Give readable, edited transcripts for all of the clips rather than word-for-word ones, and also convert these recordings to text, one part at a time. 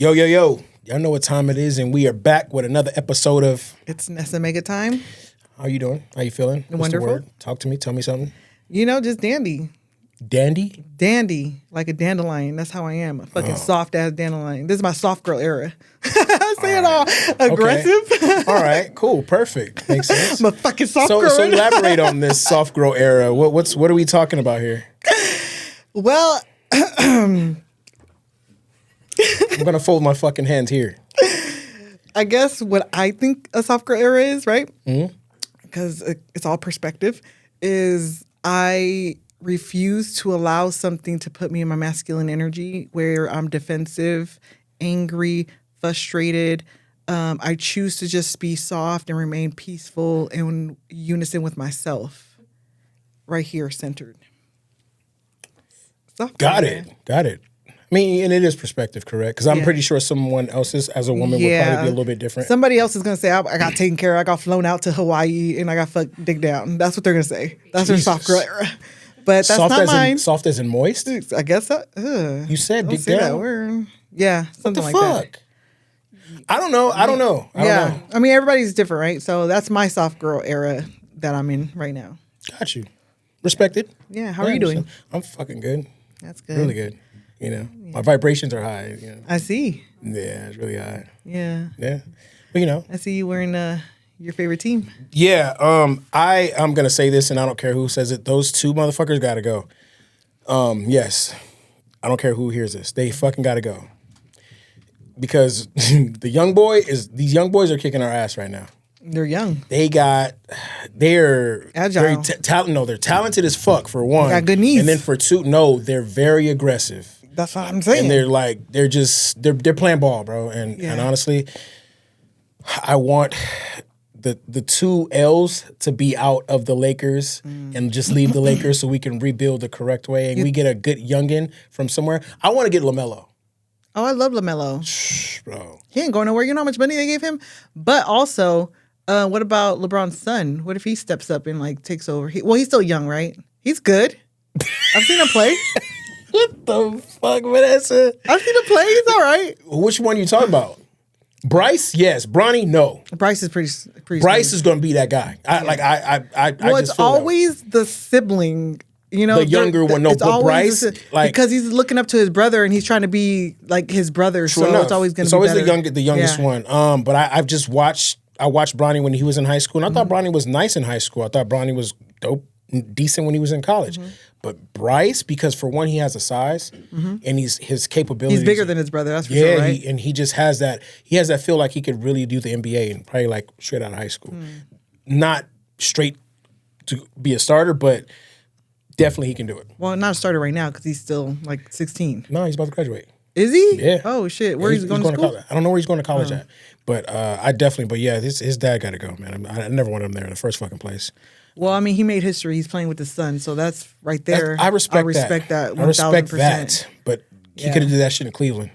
Yo, yo, yo. Y'all know what time it is, and we are back with another episode of... It's Nessa Mega Time. How you doing? How you feeling? What's Wonderful. the word? Talk to me. Tell me something. You know, just dandy. Dandy? Dandy. Like a dandelion. That's how I am. A fucking soft-ass dandelion. This is my soft girl era. Say it all aggressive. Okay. All right. Cool. Perfect. Makes sense. I'm a fucking soft girl. So elaborate on this soft girl era. What are we talking about here? Well... I'm going to fold my fucking hands here. I guess what I think a soft girl era is, right? Mm-hmm. Because it's all perspective, is I refuse to allow something to put me in my masculine energy where I'm defensive, angry, frustrated. I choose to just be soft and remain peaceful and in unison with myself. Right here, centered. Soft Got girl, it. man. Got it. I mean, and it is perspective, correct? Because I'm pretty sure someone else's, as a woman, would probably be a little bit different. Somebody else is going to say, I got taken care of. I got flown out to Hawaii and I got fucked dick down. That's what they're going to say. That's their soft girl era. But that's soft not as mine. Soft as in moist? I guess so. You said Don't dick say that down? word. Yeah, something What like the that. fuck? I don't know. I don't know. I mean, everybody's different, right? So that's my soft girl era that I'm in right now. Got you. Respected. Yeah, how are you doing? I'm fucking good. That's good. Really good. You know, my vibrations are high. You know. I see. Yeah, it's really high. Yeah. Yeah, but you know. I see you wearing your favorite team. Yeah. I'm gonna say this, and I don't care who says it. Those two motherfuckers gotta go. Yes, I don't care who hears this. They fucking gotta go because these young boys are kicking our ass right now. They're young. They're Agile. They're talented as fuck for one. Got good knees. And then for two, no, they're very aggressive. That's what I'm saying. And they're playing ball, bro. And honestly, I want the two L's to be out of the Lakers and just leave the Lakers so we can rebuild the correct way and we get a good youngin from somewhere. I want to get LaMelo. Oh, I love LaMelo. Bro. He ain't going nowhere. You know how much money they gave him? But also, what about LeBron's son? What if he steps up and like takes over? He's still young, right? He's good. I've seen him play. What the fuck, Vanessa? I've seen him play. He's all right. Which one are you talking about? Bryce? Yes. Bronny? No. Bryce is pretty Bryce is going to be that guy. Well, it's always the sibling. You know, the younger one. No, but Bryce, because he's looking up to his brother and he's trying to be like his brother. So enough. It's always going to be better. the youngest one. But I watched Bronny when he was in high school, and I thought Bronny was nice in high school. I thought Bronny was dope, decent when he was in college. But Bryce, because for one, he has a size, and his capabilities. He's bigger than his brother. That's for sure, right? He just has that. He has that feel like he could really do the NBA and probably like straight out of high school, not straight to be a starter, but. Definitely he can do it. Well, not a starter right now because he's still like 16. No, he's about to graduate. Is he? Yeah. Oh, shit. Where he's going to school? I don't know where he's going to college at. But his dad got to go, man. I never wanted him there in the first fucking place. Well, I mean, he made history. He's playing with his son. So that's right there. I respect that. 1,000%. I respect that. But he could have did that shit in Cleveland.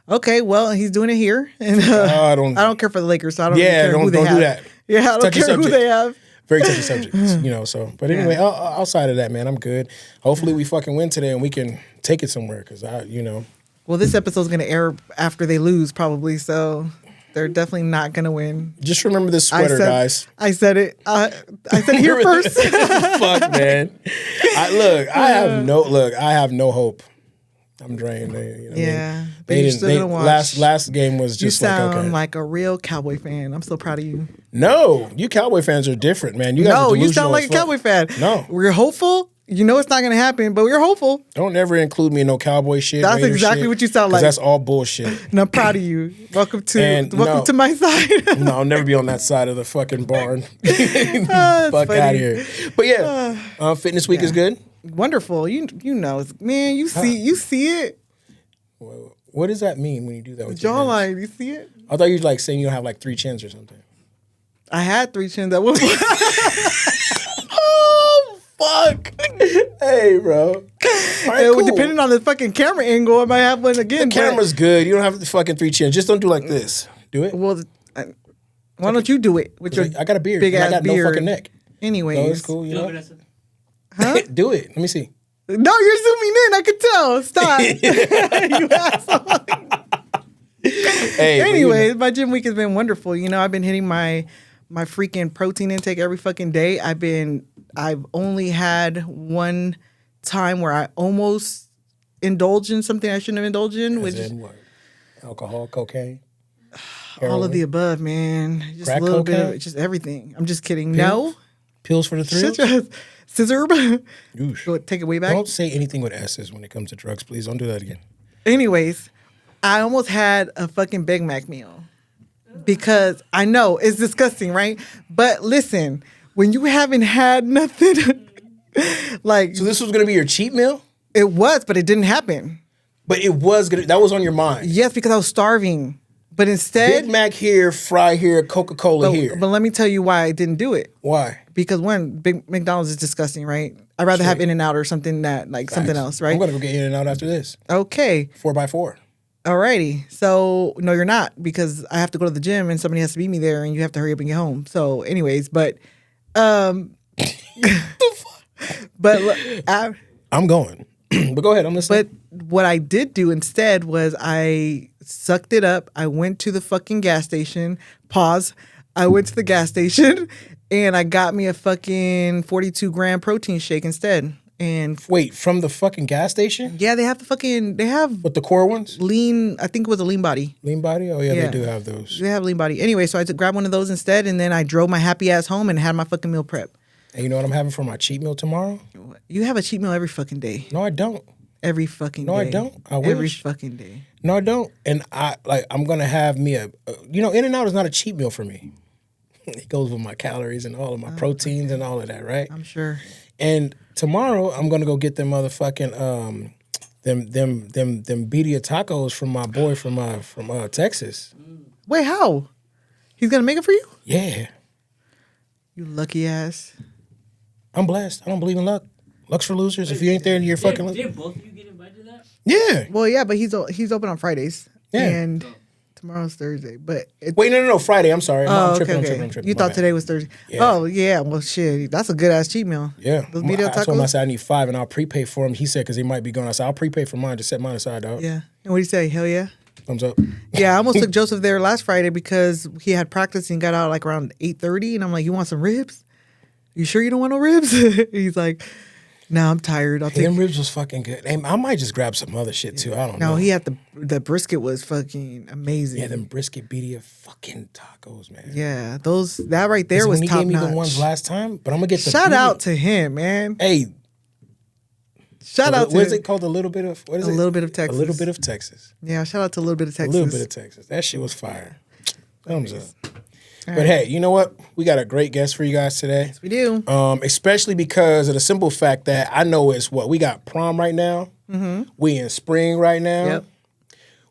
Okay, well, he's doing it here. And I don't care for the Lakers, so I don't care who they have. Don't do that. Yeah, I don't care who they have. Very touchy subject, you know. So, but anyway, outside of that, man, I'm good. Hopefully, we fucking win today and we can take it somewhere. Because Well, this episode's gonna air after they lose, probably. So they're definitely not gonna win. Just remember this sweater, guys. I said it. I said it here first. Fuck, man. I have no hope. I'm drained. But you're still gonna watch. Last game was just you sound like a real Cowboy fan. I'm so proud of you. No, you Cowboy fans are different, man. You sound like a Cowboy fan. No, we're hopeful. You know it's not gonna happen, but we're hopeful. Don't ever include me in no Cowboy shit. That's exactly what you sound like. That's all bullshit. And I'm proud of you. Welcome to my side. No, I'll never be on that side of the fucking barn. Fuck out of here. But yeah, fitness week is good. Wonderful. You know, man. You see it. What does that mean when you do that with jawline? You see it? I thought you were like saying you have like 3 chins or something. I had 3 chins at one point. Oh fuck! Hey, bro. Right, cool. Depending on the fucking camera angle, I might have one again. The camera's good. You don't have the fucking 3 chins. Just don't do like this. Do it. Well, why don't you do it with your? I got a beard. Big ass I got beard. no fucking neck. Anyways, no, it's cool. You know. Huh? Do it. Let me see. No, you're zooming in. I could tell. Stop. You asshole. Hey, anyways, my gym week has been wonderful. You know, I've been hitting my freaking protein intake every fucking day. I've only had one time where I almost indulged in something I shouldn't have indulged in, which is what? Alcohol, cocaine, all of the above, man. Just crack a little cocaine? bit of just everything. I'm just kidding. Pills? No. Pills for the thrills? Scissor. Oosh. Go take it way back. Don't say anything with S's when it comes to drugs, please. Don't do that again. Anyways, I almost had a fucking Big Mac meal because I know it's disgusting, right? But listen, when you haven't had nothing, like So this was gonna be your cheat meal? it was, but it didn't happen. But it was gonna. That was on your mind. Yes, because I was starving. But instead, Big Mac here, fry here, Coca-Cola here. But let me tell you why I didn't do it. Why? Because one, Big McDonald's is disgusting, right? I'd rather have In-N-Out or something something else, right? I'm gonna go get In-N-Out after this. Okay. 4x4. Alrighty. So no, you're not, because I have to go to the gym and somebody has to meet me there, and you have to hurry up and get home. So, anyways, but but I'm going. But go ahead. I'm listening. But what I did do instead was I sucked it up. I went to the fucking gas station. Pause. I went to the gas station and I got me a fucking 42-gram protein shake instead. And Wait, from the fucking gas station? yeah, they have With the core ones? lean. I think it was a lean body. Lean body? Oh, yeah, Yeah. they do have those. They have lean body. Anyway, so I grabbed one of those instead, and then I drove my happy ass home and had my fucking meal prep. And you know what I'm having for my cheat meal tomorrow? You have a cheat meal every fucking day. No, I don't. Every fucking day. No, I don't. I Every wish. fucking day. No, I don't. And I'm gonna have me In-N-Out is not a cheat meal for me. It goes with my calories and all of my proteins and all of that, right? I'm sure. And tomorrow I'm gonna go get them motherfucking them birria tacos from my boy from Texas. Wait, how? He's gonna make it for you? Yeah, You lucky ass. I'm blessed. I don't believe in luck. Luck's for losers. If you ain't there, you're fucking. Did both of you get invited to that? Yeah. Well, yeah, but he's open on Fridays. Yeah. And tomorrow's Thursday. But Wait, no, Friday. I'm sorry. I'm tripping. okay. I'm tripping. You My thought bad. today was Thursday. Yeah. Oh, yeah. Well, shit. That's a good ass cheat meal. Yeah. Those birria I told him, I tacos. said I need 5 and I'll prepay for him. He said because he might be going. I said I'll prepay for mine. Just set mine aside, dog. Yeah. And what do you say? Hell yeah. Thumbs up. Yeah, I almost took Joseph there last Friday because he had practice and got out like around 8:30, and I'm like, "You want some ribs? You sure you don't want no ribs?" He's like, "No, I'm tired. I'll take." Them ribs was fucking good. Hey, I might just grab some other shit too. I don't know. No, he had the brisket was fucking amazing. Yeah, them brisket birria fucking tacos, man. Yeah, that right there was when he top gave me notch. the ones last time, but I'm gonna get the Shout birria. out to him, man. Hey, Shout out to what is him. it called? A little bit of what is A it? Little Bit of Texas. A little bit of Texas. Yeah, shout out to a little bit of A Texas. little bit of Texas. That shit was fire. Thumbs up. All But right. hey, you know what? We got a great guest for you guys today. We do. Especially because of the simple fact that I know it's what we got prom right now. Mm-hmm. We in spring right now. Yep.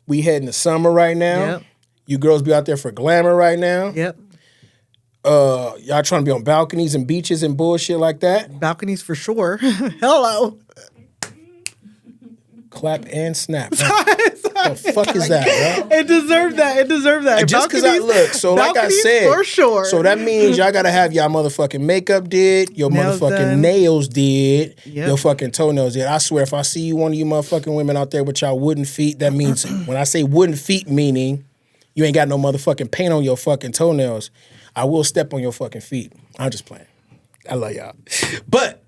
We heading to summer right now. Yep. You girls be out there for glamour right now. Yep. Y'all trying to be on balconies and beaches and bullshit like that. Balconies for sure. Hello. Clap and snap. What the fuck is that, bro? It deserved that. It deserved that. Just because I look, so like I balconies said, for sure. So that means y'all gotta have y'all motherfucking makeup did, your Nails motherfucking done. nails did, Yep. your fucking toenails did. I swear, if I see you one of you motherfucking women out there with y'all wooden feet, that means when I say wooden feet, meaning you ain't got no motherfucking paint on your fucking toenails. I will step on your fucking feet. I'm just playing. I love y'all, but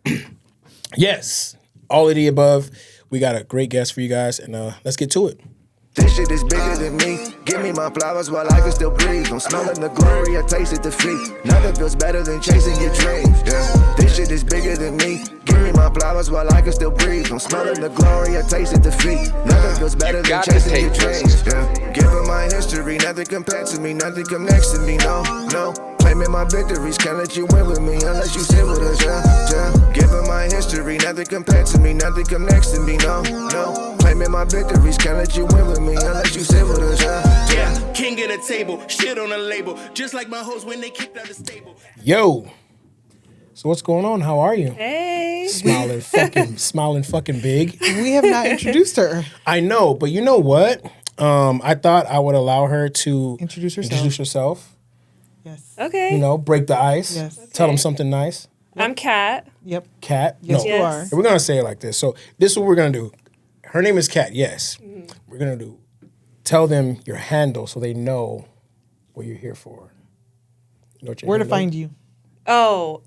yes, all of the above. We got a great guest for you guys, and let's get to it. This shit is bigger than me. Give me my flowers while I can still breathe. I'm smelling the glory, I tasted defeat. Nothing feels better than chasing your dreams. Yeah. This shit is bigger than me. Give me my flowers while I can still breathe. I'm smelling the glory, I tasted defeat. Nothing feels better than chasing your dreams. Yeah. Given my history, nothing compared to me, nothing come next to me. No, no. Claiming my victories, can't let you win with me unless you sit with us. Yeah, yeah. Given my history, nothing compared to me, nothing come next to me. No, no. Claiming my victories, can't let you win with me unless you sit with us. Yeah. King at a table, shit on a label, just like my hoes when they kicked out the stable. Yo. So what's going on? How are you? Hey. Smiling fucking big. We have not introduced her. I know, but you know what? I thought I would allow her to Introduce herself. Introduce herself. Yes. Okay. You know, break the ice. Yes. Tell them something nice. I'm Kat. Yep. Kat. Yes, no. you Yes. are. We're gonna say it like this. So this is what we're gonna do. Her name is Kat. Yes. We're gonna do tell them your handle so they know what you're here for. You know what your Where to handle is? find you? Oh,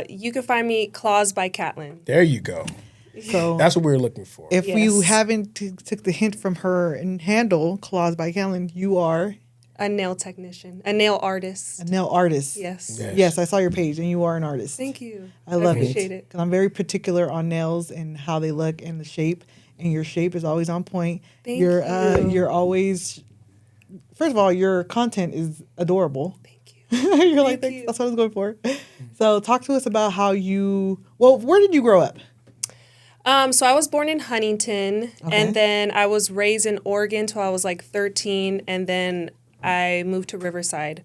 you can find me ClawsByCatlyn. There you go. So That's what we were looking for. if you Yes. haven't took the hint from her and handle Claws by Catlyn, you are A nail technician, a nail artist. a nail artist. Yes. Yes. Yes, I saw your page, and you are an artist. Thank you. I love appreciate it. Because I'm very particular on nails and how they look and the shape. And your shape is always on point. Thank you're you. You're always. First of all, your content is adorable. Thank you. You're like, Thank you. that's what I was going for. So talk to us about how you. Well, where did you grow up? So I was born in Huntington, Okay. and then I was raised in Oregon till I was like 13, and then I moved to Riverside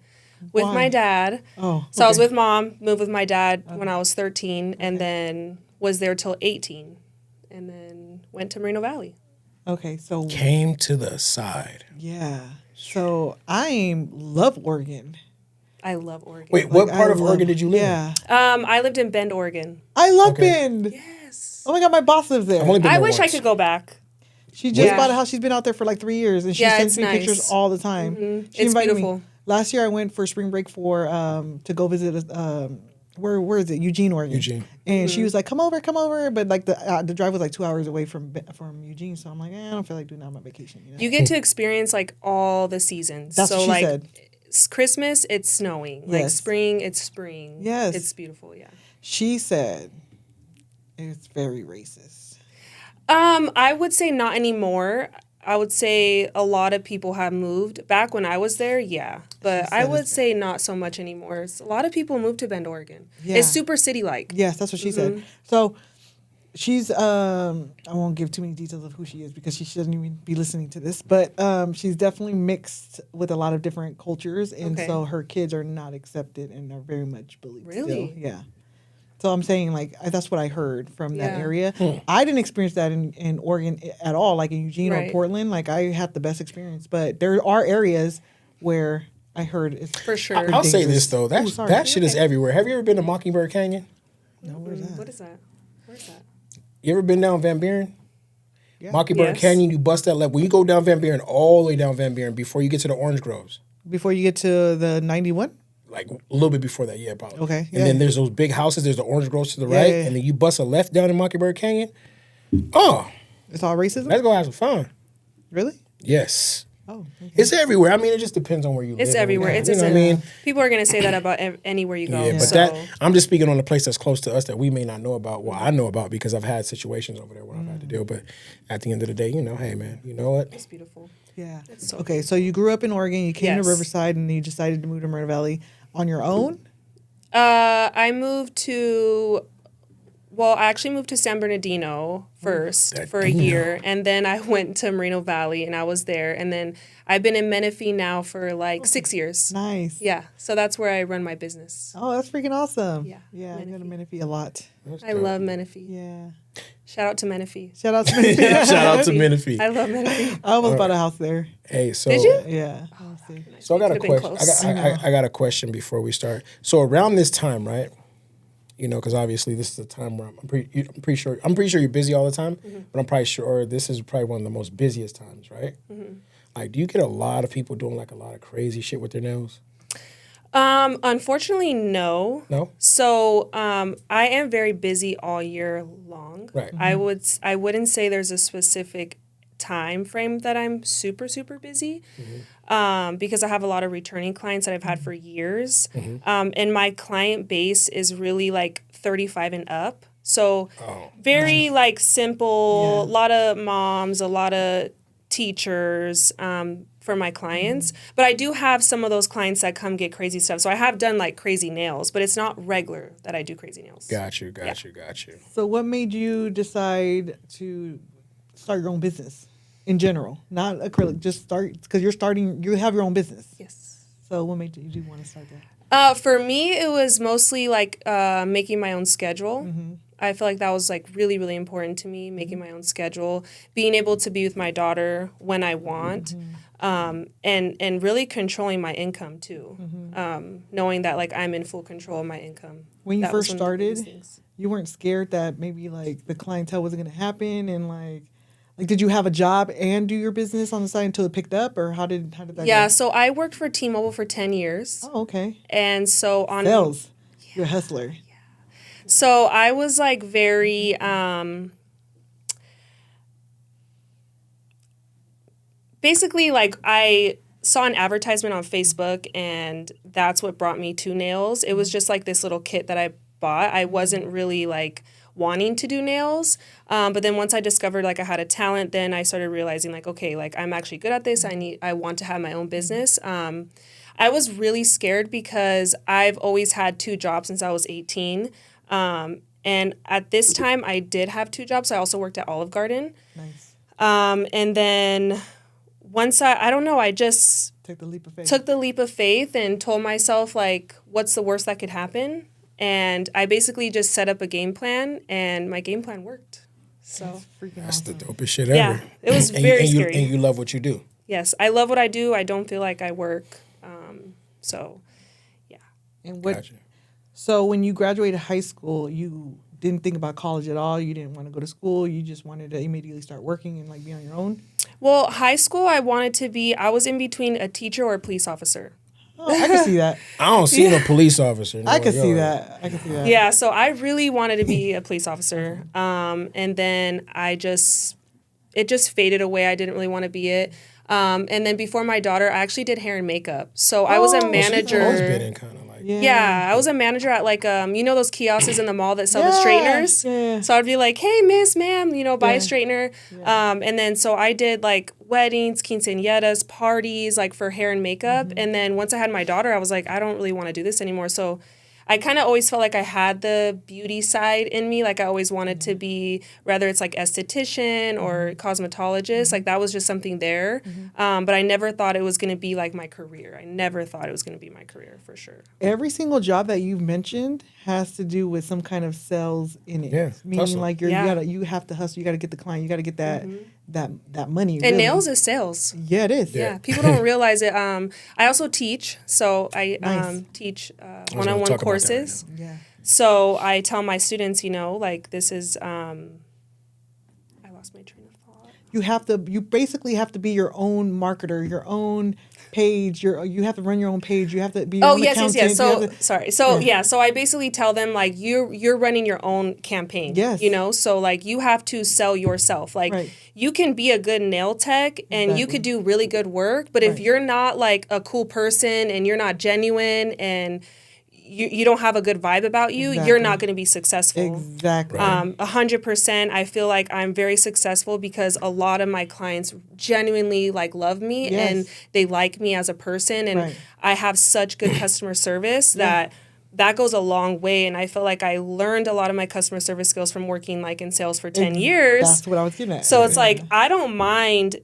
with Why? my dad. Oh, So I was okay. with mom, moved with my dad when I was 13, and then was there till 18, and then went to Moreno Valley. Okay, so Came to the side. yeah. So I love Oregon. I love Oregon. Wait, what Like, part I of Oregon did you live in? Yeah. I lived in Bend, Oregon. I love Okay. Bend. Yes. Oh my God, my boss lives there. I've only been I there wish I once. could go back. She just Yeah. bought a house. She's been out there for like 3 years, and she Yeah, sends it's me nice. pictures all the time. She It's invited beautiful. me. Last year, I went for spring break for to go visit. Where is it? Eugene, Oregon. Eugene. And she was like, "Come over," but like the drive was like 2 hours away from Eugene, so I'm like, I don't feel like doing that on my vacation. You know? You get to experience like all the seasons. That's so what she like said. Christmas, it's snowing. Like Yes. spring, it's spring. Yes. It's beautiful, yeah. She said it's very racist. I would say not anymore. I would say a lot of people have moved. Back when I was there, yeah. But I said would it's say not so much anymore. A lot of people moved to Bend, Oregon. Yeah. It's super city-like. Yes, that's what she said. So she's I won't give too many details of who she is because she shouldn't even be listening to this, but she's definitely mixed with a lot of different cultures, and Okay. so her kids are not accepted and are very much bullied. Really? Still. Yeah. So I'm saying like that's what I heard from that Yeah. area. I didn't experience that in Oregon at all, like in Eugene or Right. Portland. Like I had the best experience, but there are areas where I heard it's For sure. pretty I'll say dangerous. this though, Ooh, sorry. that shit is everywhere. Have you ever been to Mockingbird Canyon? No, where's that? What is that? Where's that? You ever been down Van Buren? Yeah. Mockingbird Yes. Canyon, you bust that left. When you go down Van Buren, all the way down Van Buren, before you get to the orange groves, Before you get to the 91? like a little bit before that, yeah, probably. Okay, And yeah. then there's those big houses. There's the orange groves to the Yeah, right, yeah, yeah. and then you bust a left down in Mockingbird Canyon. Oh, It's all racism? let's go have some fun. Really? Yes, Oh, okay. it's everywhere. I mean, it just depends on where you live. It's everywhere. Yeah, It's you know just what I mean. people are gonna say that about anywhere you go. Yeah, but so. that I'm just speaking on a place that's close to us that we may not know about. Well, I know about because I've had situations over there where I've had to deal. But at the end of the day, hey, man, you know what? It's beautiful. Yeah. so Okay, so you grew up in Oregon, you came to Yes. Riverside, and you decided to move to Moreno Valley on your own? I moved to. Well, I actually moved to San Bernardino first for a year, and then I went to Moreno Valley, and I was there, and then I've been in Menifee now for like 6 years. Nice. Yeah, so that's where I run my business. Oh, that's freaking awesome. Yeah, Yeah, I go to Menifee. Menifee a lot. I love Menifee. Yeah. Shout out to Menifee. Shout out to Menifee. Shout out to Menifee. I love Menifee. I almost bought a house there. Hey, so Did you? Yeah. Honestly. So I got a Could've been question. close. I got a question before we start. So around this time, right? Because obviously this is a time where I'm pretty sure you're busy all the time, but I'm probably sure this is probably one of the most busiest times, right? Like, do you get a lot of people doing like a lot of crazy shit with their nails? Unfortunately, no. No. So I am very busy all year long. Right. I wouldn't say there's a specific time frame that I'm super busy, because I have a lot of returning clients that I've had for years, and my client base is really like 35 and up. So very like simple. Yeah. A lot of moms, a lot of teachers. For my clients, but I do have some of those clients that come get crazy stuff. So I have done like crazy nails, but it's not regular that I do crazy nails. Got you. So what made you decide to start your own business in general? Not acrylic, just start, because you have your own business. Yes. So what made you want to start that? For me, it was mostly like making my own schedule. I feel like that was like really, really important to me, making my own schedule, being able to be with my daughter when I want, and really controlling my income too. Knowing that like I'm in full control of my income. When you That was first one of the biggest started, things. you weren't scared that maybe like the clientele wasn't going to happen and like Like, did you have a job and do your business on the side until it picked up, or how did that go? Yeah, so I worked for T-Mobile for 10 years. Oh, okay. And so on Sales. You're a hustler. So I was like very basically like I saw an advertisement on Facebook and that's what brought me to nails. It was just like this little kit that I bought. I wasn't really like wanting to do nails. But then once I discovered like I had a talent, then I started realizing like, okay, like I'm actually good at this. I want to have my own business. I was really scared because I've always had 2 jobs since I was 18. And at this time I did have 2 jobs. I also worked at Olive Garden. Nice. And then once I don't know, I just Took the leap of faith and told myself like, what's the worst that could happen? And I basically just set up a game plan, and my game plan worked. So that's the dopest shit ever. Yeah, it was very scary. And you love what you do. Yes, I love what I do. I don't feel like I work. So, yeah. And what? Gotcha. So when you graduated high school, you didn't think about college at all. You didn't want to go to school. You just wanted to immediately start working and like be on your own. Well, high school, I was in between a teacher or a police officer. Oh, I can see that. I don't see no police officer. No, I can see that. Yeah, so I really wanted to be a police officer. And then it just faded away. I didn't really want to be it. And then before my daughter, I actually did hair and makeup. So I was a manager. She's always been in kind of like. Yeah, I was a manager at like those kiosks in the mall that sell the straighteners. Yeah. So I'd be like, hey, miss, ma'am, buy a straightener. Yeah. And then so I did like weddings, quinceañeras, parties, like for hair and makeup. Mm-hmm. And then once I had my daughter, I was like, I don't really want to do this anymore. So I kind of always felt like I had the beauty side in me. Like I always wanted to be, whether it's like esthetician or cosmetologist, like that was just something there. But I never thought it was going to be like my career. I never thought it was going to be my career for sure. Every single job that you've mentioned has to do with some kind of sales in it. Yeah, meaning hustle. like you have to hustle. You got to get the client. You got to get that money. And really. nails is sales. Yeah, it is. Yeah, people don't realize it. I also teach, so I teach one-on-one courses. Yeah. So I tell my students, like this is. I lost my train of thought. You basically have to be your own marketer, your own page. You have to run your own page. You have to be your own accountant. Yes. So sorry. So so I basically tell them like you're running your own campaign. Yes. So like you have to sell yourself. Like you can be a good nail tech and you could do really good work, but if you're not like a cool person and you're not genuine and you don't have a good vibe about you, you're not going to be successful. Exactly. 100%. I feel like I'm very successful because a lot of my clients genuinely like love me and they like me as a person, and I have such good customer service that goes a long way. And I feel like I learned a lot of my customer service skills from working like in sales for 10 years. That's what I was getting at. So it's like I don't mind,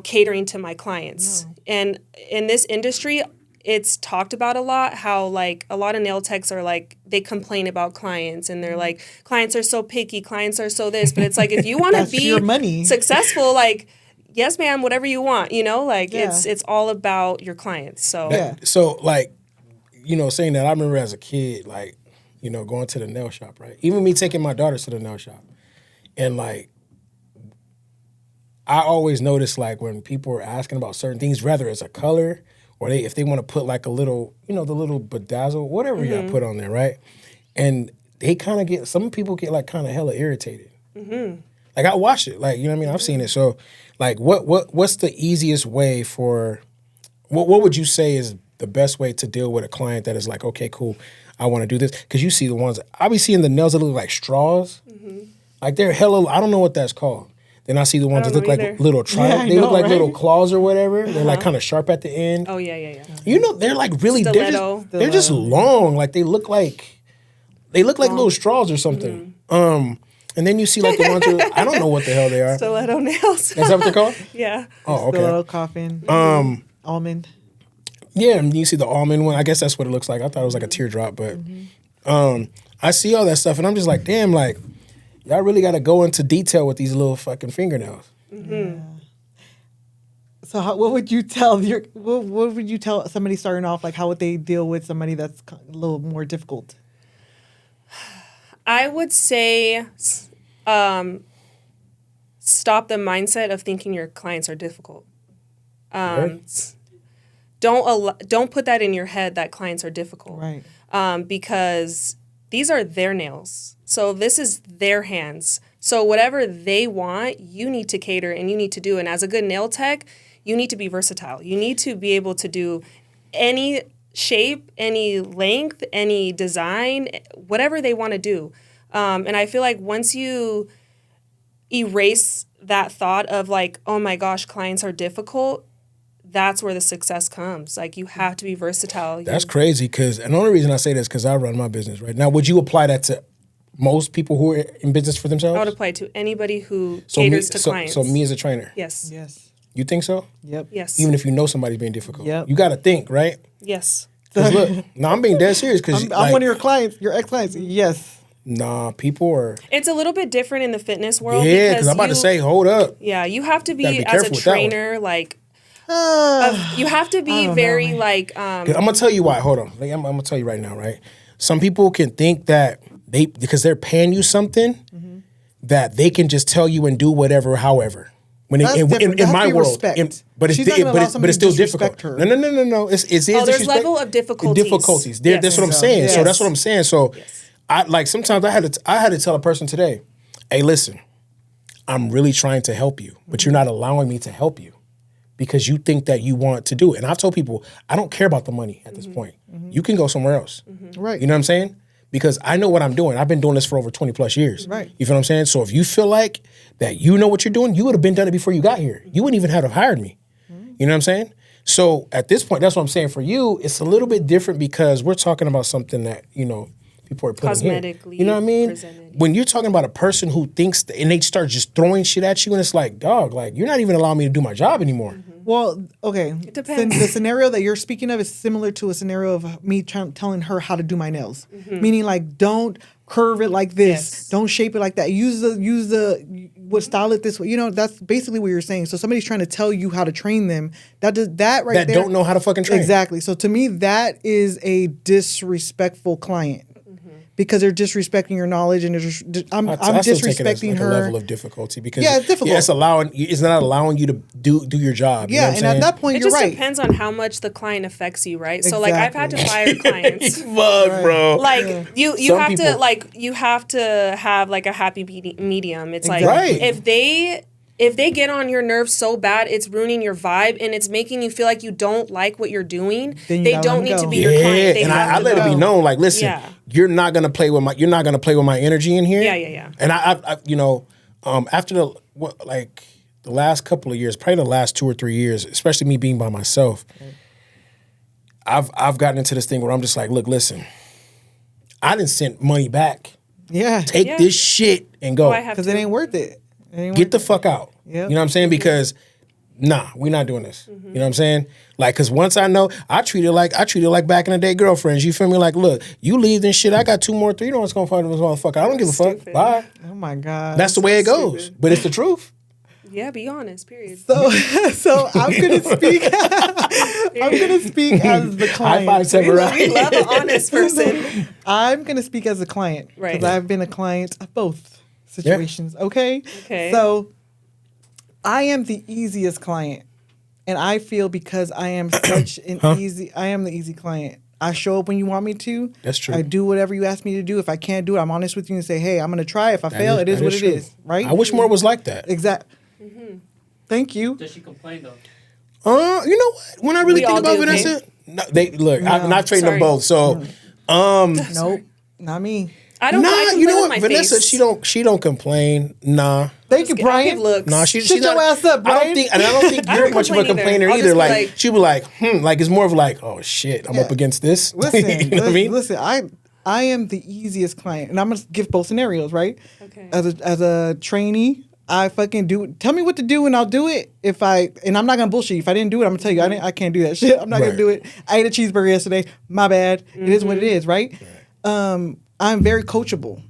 catering to my clients. No. And in this industry, it's talked about a lot how like a lot of nail techs are like they complain about clients and they're like clients are so picky, clients are so this, but it's like if you want to be successful, like yes ma'am, whatever you want, it's all about your clients. So so like saying that, I remember as a kid like going to the nail shop, right? Even me taking my daughters to the nail shop, and like I always noticed like when people were asking about certain things, whether it's a color or if they want to put like a little, the little bedazzle, whatever you got to put on there, right? And they kind of some people get like kind of hella irritated. Mm-hmm. Like I watch it, like, I've seen it. So like what's the easiest way what would you say is the best way to deal with a client that is like, okay, cool, I want to do this? Because you see the ones, I be seeing the nails that look like straws. Mm-hmm. Like they're hella, I don't know what that's called. Then I see the ones that look like little they look like little claws or whatever. They're like kind of sharp at the end. Oh yeah. They're like really they're just long. Like they look like little straws or something. Mm-hmm. And then you see like the ones I don't know what the hell they are. Stiletto nails. Is that what they're called? Yeah. Oh, okay. Stiletto coffin. Almond. Yeah, and you see the almond one. I guess that's what it looks like. I thought it was like a teardrop, but I see all that stuff and I'm just like, damn, like y'all really got to go into detail with these little fucking fingernails. Mm-hmm. Yeah. So what would you tell what would you tell somebody starting off? Like how would they deal with somebody that's a little more difficult? I would say stop the mindset of thinking your clients are difficult. Right. Don't put that in your head that clients are difficult. Right. Because these are their nails. So this is their hands. So whatever they want, you need to cater and you need to do. And as a good nail tech, you need to be versatile. You need to be able to do any shape, any length, any design, whatever they want to do. And I feel like once you erase that thought of like, oh my gosh, clients are difficult, that's where the success comes. Like, you have to be versatile. That's crazy, because, and the only reason I say that is because I run my business right now. Would you apply that to most people who are in business for themselves? I would apply to anybody who caters to clients. So me as a trainer? Yes. Yes. You think so? Yep. Yes. Even if you know somebody's being difficult? Yep. You got to think, right? Yes. 'Cause look, no, I'm being dead serious, because I'm one of your clients, your ex-clients. Yes. Nah, people are... It's a little bit different in the fitness world. Yeah, because I'm about to say, hold up. Yeah, you have to Gotta be be as a careful with that one. trainer, like... you have to be very, like... 'Cause I'm going to tell you why. Hold on. Like, I'm going to tell you right now, right? Some people can think that because they're paying you something, that they can just tell you and do whatever, however. When That's different. in There has my to be world, respect. but She's not gonna allow it's somebody still to difficult. disrespect her. No. It's there's disrespect. level of difficulties. Difficulties. Yes. That's what I'm saying. So Yes. that's what I'm saying. So I like sometimes I had to tell a person today, hey, listen, I'm really trying to help you, but you're not allowing me to help you because you think that you want to do it. And I've told people, I don't care about the money at this point. You can go somewhere else. Right. You know what I'm saying? Because I know what I'm doing. I've been doing this for over 20 plus years. Right. You feel what I'm saying? So if you feel like that you know what you're doing, you would have been done it before you got here. You wouldn't even have hired me. You know what I'm saying? So at this point, that's what I'm saying. For you, it's a little bit different because we're talking about something that, you know, people are putting in. Cosmetically You know what I mean? presented. When you're talking about a person who thinks, and they start just throwing shit at you, and it's like, dog, like, you're not even allowing me to do my job anymore. Well, okay. It depends. The scenario that you're speaking of is similar to a scenario of me telling her how to do my nails. Meaning, like, don't curve it like this. Yes. Don't shape it like that. Style it this way. You know, that's basically what you're saying. So somebody's trying to tell you how to train them. That right there. Don't know how to fucking train. Exactly. So to me, that is a disrespectful client. Because they're disrespecting your knowledge, and I'm I still take it as disrespecting like her. a level of difficulty because Yeah, it's difficult. it's not allowing you to do your job. Yeah, you know and at that point, It you're just right. depends on how much the client affects you, right? So like I've had to fire clients. fuck, bro. Like you Some have people- you have to have like a happy medium. It's like Right. if they get on your nerves so bad, it's ruining your vibe and it's making you feel like you don't like what you're doing. Then you They gotta don't let need them to go. be your client. They and have I to let it be go. known, like, listen, Yeah. you're not gonna play with my energy in here. Yeah. And I you know, after the last couple of years, probably the last 2 or 3 years, especially me being by myself, I've gotten into this thing where I'm just like, look, listen, I didn't send money back. Yeah. Take this shit and go. I have Because to. it ain't worth it. Get the fuck out. Yep. You know what I'm saying? Because nah, we're not doing this. You know what I'm saying? Like, cause once I know, I treat it like back in the day girlfriends. You feel me? Like, look, you leave this shit. I got 2 more, 3. You know what's gonna find this motherfucker? I don't give a fuck. Stupid. Bye. Oh my God. That's the way it goes. But it's the truth. Yeah, be honest, period. So I'm gonna speak. I'm gonna speak as the High client. five, Samurai. We love an honest person. I'm gonna speak as a client Right. because I've been a client of both situations. Okay. Okay. So I am the easiest client, and I feel because I am such an I am the easy client. I show up when you want me to. That's true. I do whatever you ask me to do. If I can't do it, I'm honest with you and say, hey, I'm gonna try. If I fail, it is what it true. is. Right. I wish more was like that. Exactly. Thank you. Does she complain though? You know what? When I really We think all about do, Vanessa, no, I'm not trading them Sorry. both. So, Nope. Not me. I don't. I nah, complain you know with what? my Vanessa, face. she don't complain. Nah. Thank you, I'll Brian. give looks. Nah, she's Shut your not, ass up, I Brian. don't think I you're don't much of a complain complainer either. I'll either. just be Like, like- she'll be like, like it's more of like, oh shit, I'm up against this. Listen, you know what I mean? listen. I am the easiest client, and I'm gonna give both scenarios, right? Okay. As a trainee, I fucking do. Tell me what to do, and I'll do it. And I'm not gonna bullshit you. If I didn't do it, I'm gonna tell you I can't do that shit. I'm not gonna Right. do it. I ate a cheeseburger yesterday. My bad. It is what it is, right? I'm very coachable.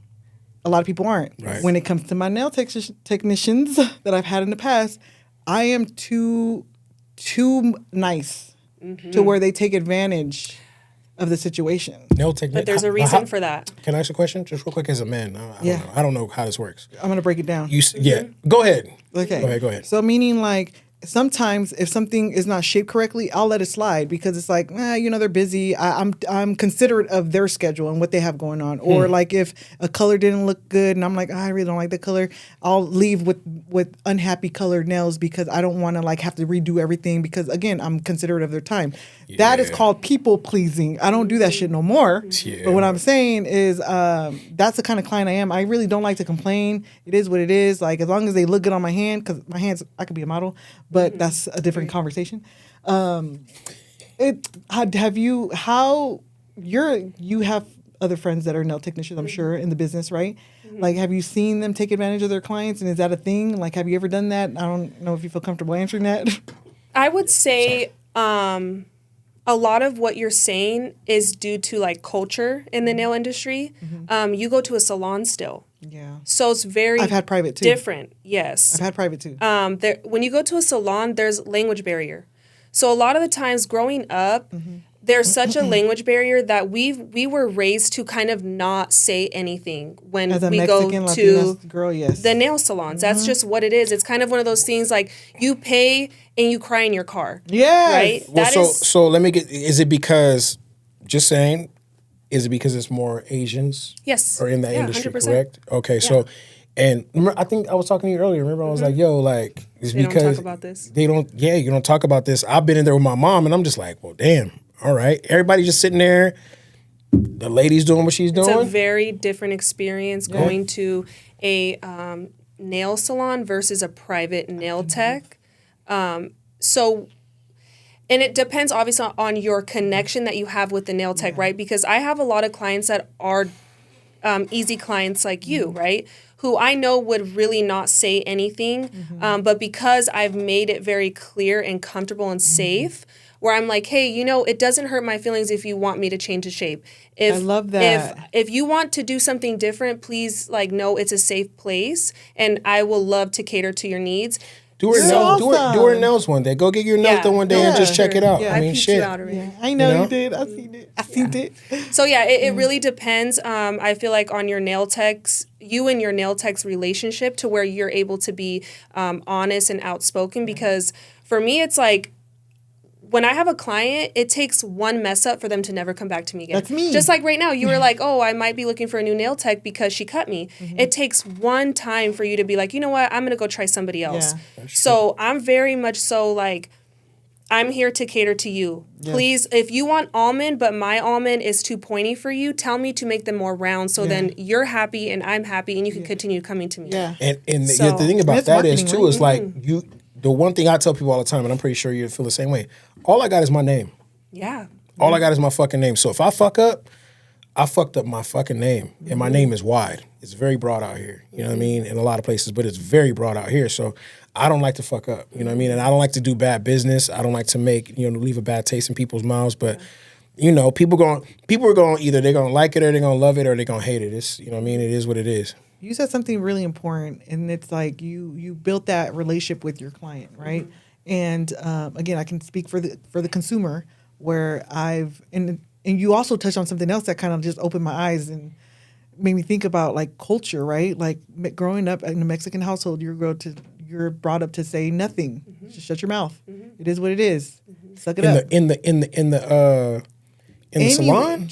A lot of people aren't. Right. When it comes to my nail technicians that I've had in the past, I am too nice to where they take advantage of the situation. Nail technique. But there's a reason for that. Can I ask a question? Just real quick as a man. I don't know how this works. I'm gonna break it down. Yeah. Go ahead. Okay. Go ahead. So meaning like sometimes if something is not shaped correctly, I'll let it slide because it's like, they're busy. I'm considerate of their schedule and what they have going on. Or like if a color didn't look good and I'm like, I really don't like the color, I'll leave with unhappy colored nails because I don't want to like have to redo everything because again, I'm considerate of their time. Yeah. That is called people pleasing. I don't do that shit no more. Yeah. But what I'm saying is that's the kind of client I am. I really don't like to complain. It is what it is. Like as long as they look good on my hand, because my hands, I could be a model. But that's a different conversation. You have other friends that are nail technicians, I'm sure, in the business, right? Like, have you seen them take advantage of their clients, and is that a thing? Like, have you ever done that? I don't know if you feel comfortable answering that. I would say a lot of what you're saying is due to like culture in the nail industry. You go to a salon still. Yeah. So it's very I've had private too. Different. Yes. I've had private too. When you go to a salon, there's language barrier. So a lot of the times growing up, there's such a language barrier that we were raised to kind of not say anything when As a we Mexican, go to Latina girl, yes. the nail salons. That's just what it is. It's kind of one of those things like you pay and you cry in your car. Yeah. Right? Well, so let me get, is it because, just saying, is it because it's more Asians? Yes. Or in that industry, 100%. correct? Okay, so, and remember, I think I was talking to you earlier. Remember, I was like, yo, like, it's They because don't talk about this. You don't talk about this. I've been in there with my mom, and I'm just like, well, damn, all right. Everybody just sitting there. The lady's doing what she's doing. It's a very different experience going to a nail salon versus a private nail tech. And it depends obviously on your connection that you have with the nail tech, right? Because I have a lot of clients that are easy clients like you, right? Who I know would really not say anything. But because I've made it very clear and comfortable and safe, where I'm like, hey, it doesn't hurt my feelings if you want me to change the shape. I love that. If you want to do something different, please know it's a safe place and I will love to cater to your needs. Do her nails one day. Go get your nails done one day and just check it out. Yeah. I mean, shit. You out already. Yeah. I know you did. I seen it. So yeah, it really depends. I feel like on your nail techs, you and your nail tech's relationship to where you're able to be honest and outspoken. Because for me, it's like, when I have a client, it takes one mess up for them to never come back to me again. That's me. Just like right now, you were like, oh, I might be looking for a new nail tech because she cut me. It takes one time for you to be like, you know what, I'm going to go try somebody else. Yeah. So I'm very much so like, I'm here to cater to you. Yes. Please, if you want almond, but my almond is too pointy for you, tell me to make them more round so then you're happy and I'm happy and you can continue coming to me. Yeah. And the thing about that is, too, is like the one thing I tell people all the time, and I'm pretty sure you feel the same way, all I got is my name. Yeah. All I got is my fucking name. So if I fuck up, I fucked up my fucking name. And my name is wide. It's very broad out here. You know what I mean? In a lot of places, but it's very broad out here. So I don't like to fuck up. You know what I mean? And I don't like to do bad business. I don't like to leave a bad taste in people's mouths. But, people are going, either they're going to like it or they're going to love it or they're going to hate it. It's, you know what I mean? It is what it is. You said something really important, and it's like you built that relationship with your client, right? And again, I can speak for the consumer, where and you also touched on something else that kind of just opened my eyes and made me think about like culture, right? Like growing up in a Mexican household, you're brought up to say nothing, just shut your mouth. It is what it is. Suck it up. In the salon,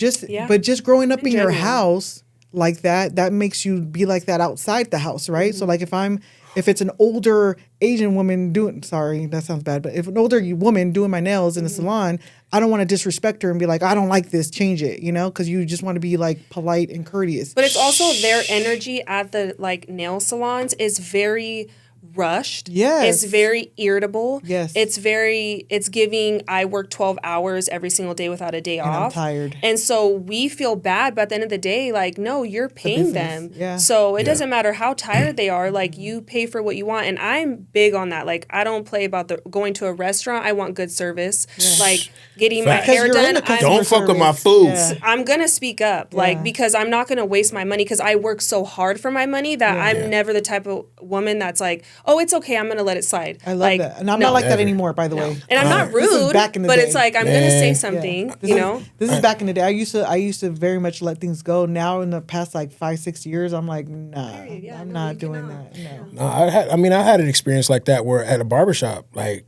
but just growing up in your house. Like that makes you be like that outside the house, right? So like if it's an older Asian woman sorry, that sounds bad, but if an older woman doing my nails in a salon, I don't want to disrespect her and be like, I don't like this, change it, because you just want to be like polite and courteous. But it's also their energy at the like nail salons is very rushed. Yes. It's very irritable. Yes. It's giving, I work 12 hours every single day without a day off. I'm tired. And so we feel bad, but at the end of the day, like, no, you're paying them. Yeah. So it doesn't matter how tired they are, like you pay for what you want. And I'm big on that. Like, I don't play about going to a restaurant. I want good service. Yeah. Like getting my hair done. Don't fuck with my food. Yeah. I'm going to speak up, because I'm not going to waste my money, because I work so hard for my money that I'm never the type of woman that's like, oh, it's okay, I'm gonna let it slide. I love that, and I'm not like that anymore. By the way, and I'm not This is rude, back in the but day. it's like I'm gonna say something. This is back in the day. I used to very much let things go. Now in the past like 5-6 years, I'm like, nah, I'm not doing that. No. No, I had an experience like that where at a barbershop, like,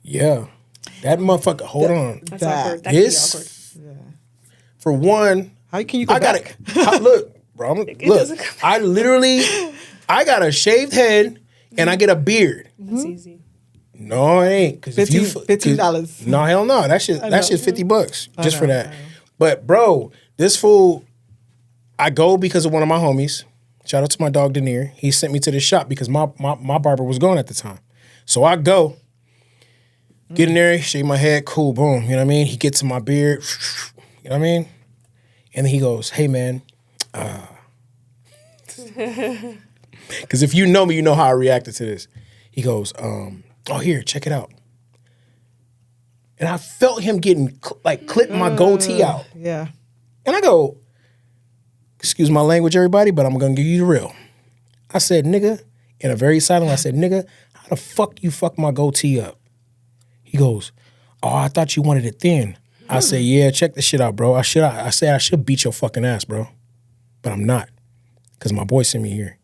yeah, that motherfucker. Hold on, That's awkward. That can be awkward. For one, How can you go back? Look, bro. I got a shaved head and I get a beard. That's easy. No, it ain't. Cause if you $15. No, hell no. That shit's $50 just for that. But bro, this fool, I go because of one of my homies. Shout out to my dog Denier. He sent me to the shop because my barber was gone at the time. So I go, get in there, shave my head, cool, boom. You know what I mean? He gets in my beard, you know what I mean? And then he goes, hey man, because if you know me, you know how I reacted to this. He goes, oh, here, check it out. And I felt him getting, clipping my goatee out. Yeah. And I go, excuse my language, everybody, but I'm going to give you the real. I said, nigga, in a very silent way, I said, nigga, how the fuck you fuck my goatee up? He goes, oh, I thought you wanted it thin. I said, yeah, check this shit out, bro. I said I should beat your fucking ass, bro. But I'm not. Because my boy sent me here.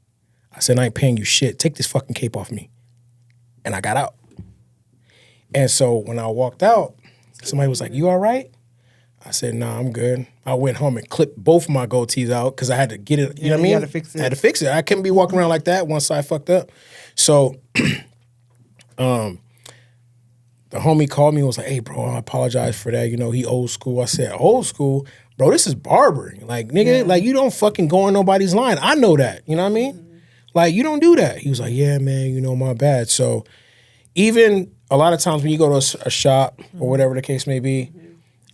I said, I ain't paying you shit. Take this fucking cape off me. And I got out. And so when I walked out, somebody was like, you all right? I said, nah, I'm good. I went home and clipped both of my goatees out because I had to get it, you know what I mean? You had to fix it. I had to fix it. I couldn't be walking around like that once I fucked up. So the homie called me and was like, hey, bro, I apologize for that. You know, he old school. I said, old school? Bro, this is barbering. Like, nigga, like, you don't fucking go on nobody's line. I know that. You know what I mean? Mm-hmm. Like, you don't do that. He was like, yeah, man, you know, my bad. So even a lot of times when you go to a shop or whatever the case may be,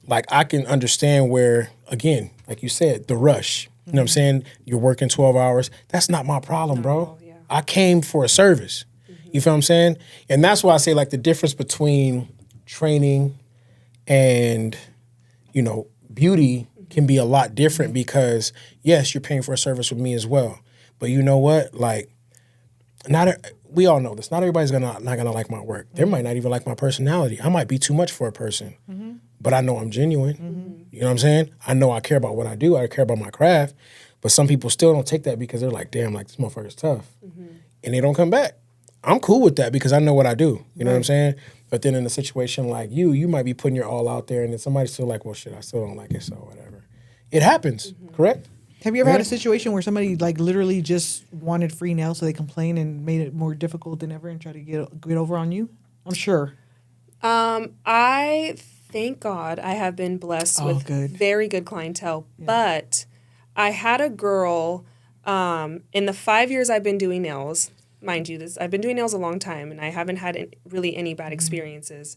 like, I can understand where, again, like you said, the rush. You know what I'm saying? You're working 12 hours. That's not my problem, bro. Yeah. I came for a service. You feel what I'm saying? And that's why I say, like, the difference between training and, you know, beauty can be a lot different because, yes, you're paying for a service with me as well. But you know what? Like, we all know this. Not everybody's not gonna like my work. They might not even like my personality. I might be too much for a person. But I know I'm genuine. You know what I'm saying? I know I care about what I do. I care about my craft. But some people still don't take that because they're like, damn, like, this motherfucker's tough. And they don't come back. I'm cool with that because I know what I do. You know what I'm saying? But then in a situation like you might be putting your all out there and then somebody's still like, well, shit, I still don't like it, so whatever. It happens, correct? Have you ever had a situation where somebody like literally just wanted free nails so they complained and made it more difficult than ever and try to get over on you? I'm sure. I thank God I have been blessed with very good clientele. Yeah. But I had a girl in the 5 years I've been doing nails, mind you, I've been doing nails a long time and I haven't had really any bad experiences.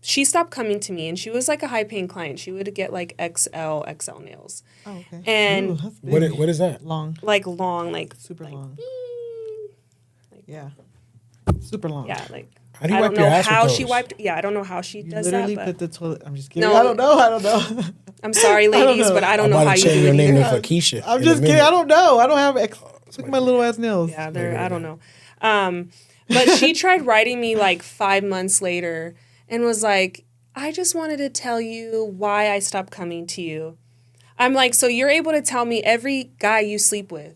She stopped coming to me and she was like a high paying client. She would get like XL nails. Oh, okay. And what is that? Long. Like long, like super long. Yeah. Super long. Yeah, like how do you wipe your ass with those? She wiped. Yeah, I don't know how she does literally that. Literally put the toilet. I'm just kidding. No, I don't know. I'm sorry, ladies, but I don't know how you do it. Your name is Keisha. I'm just kidding. I don't know. I don't have look at my little ass nails. Yeah, I don't know. But she tried writing me like 5 months later and was like, I just wanted to tell you why I stopped coming to you. I'm like, so you're able to tell me every guy you sleep with.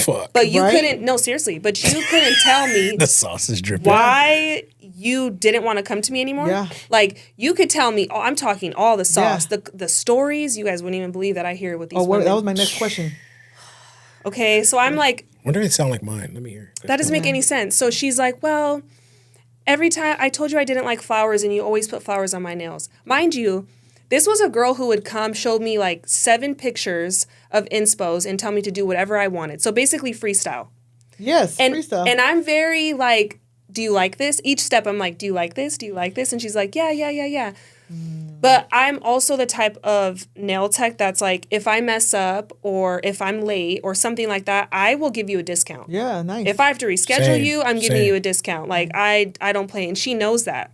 Fuck. But you couldn't, no, seriously, but you couldn't tell me the sauce is dripping. Why you didn't want to come to me anymore. Yeah. Like, you could tell me, I'm talking all the sauce, the stories, you guys wouldn't even believe that I hear with these women. That was my next question. Okay, so I'm like. Wonder if they sound like mine. Let me hear. That doesn't make any sense. So she's like, well, every time I told you I didn't like flowers and you always put flowers on my nails. Mind you, this was a girl who would come, showed me like 7 pictures of inspos and tell me to do whatever I wanted. So basically freestyle. Yes, freestyle. And I'm very like, do you like this? Each step I'm like, do you like this? Do you like this? And she's like, yeah. But I'm also the type of nail tech that's like, if I mess up or if I'm late or something like that, I will give you a discount. Yeah, nice. If I have to reschedule you, I'm giving you a discount. Like, I don't play. And she knows that.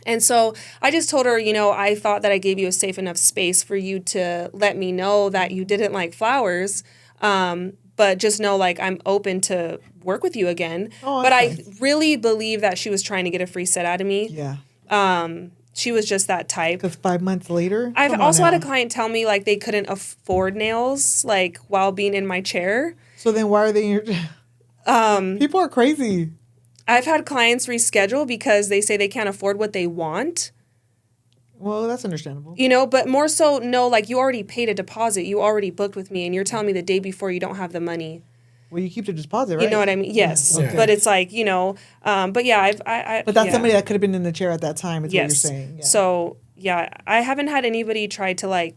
And so I just told her, you know, I thought that I gave you a safe enough space for you to let me know that you didn't like flowers. but just know like I'm open to work with you again. Oh, but I that's nice. really believe that she was trying to get a free set out of me. Yeah. She was just that type. Because 5 months later, I've come on also had a now. client tell me like they couldn't afford nails like while being in my chair. So then why are they in your... People are crazy. I've had clients reschedule because they say they can't afford what they want. Well, that's understandable. You know, but more so, no, like you already paid a deposit. You already booked with me and you're telling me the day before you don't have the money. Well, you keep the deposit, right? You know what I mean? Yes. Yeah. Okay. But it's like, you know, but yeah, I But that's yeah. somebody that could have been in the chair at that time, is what you're saying. Yeah. So, yeah, I haven't had anybody try to like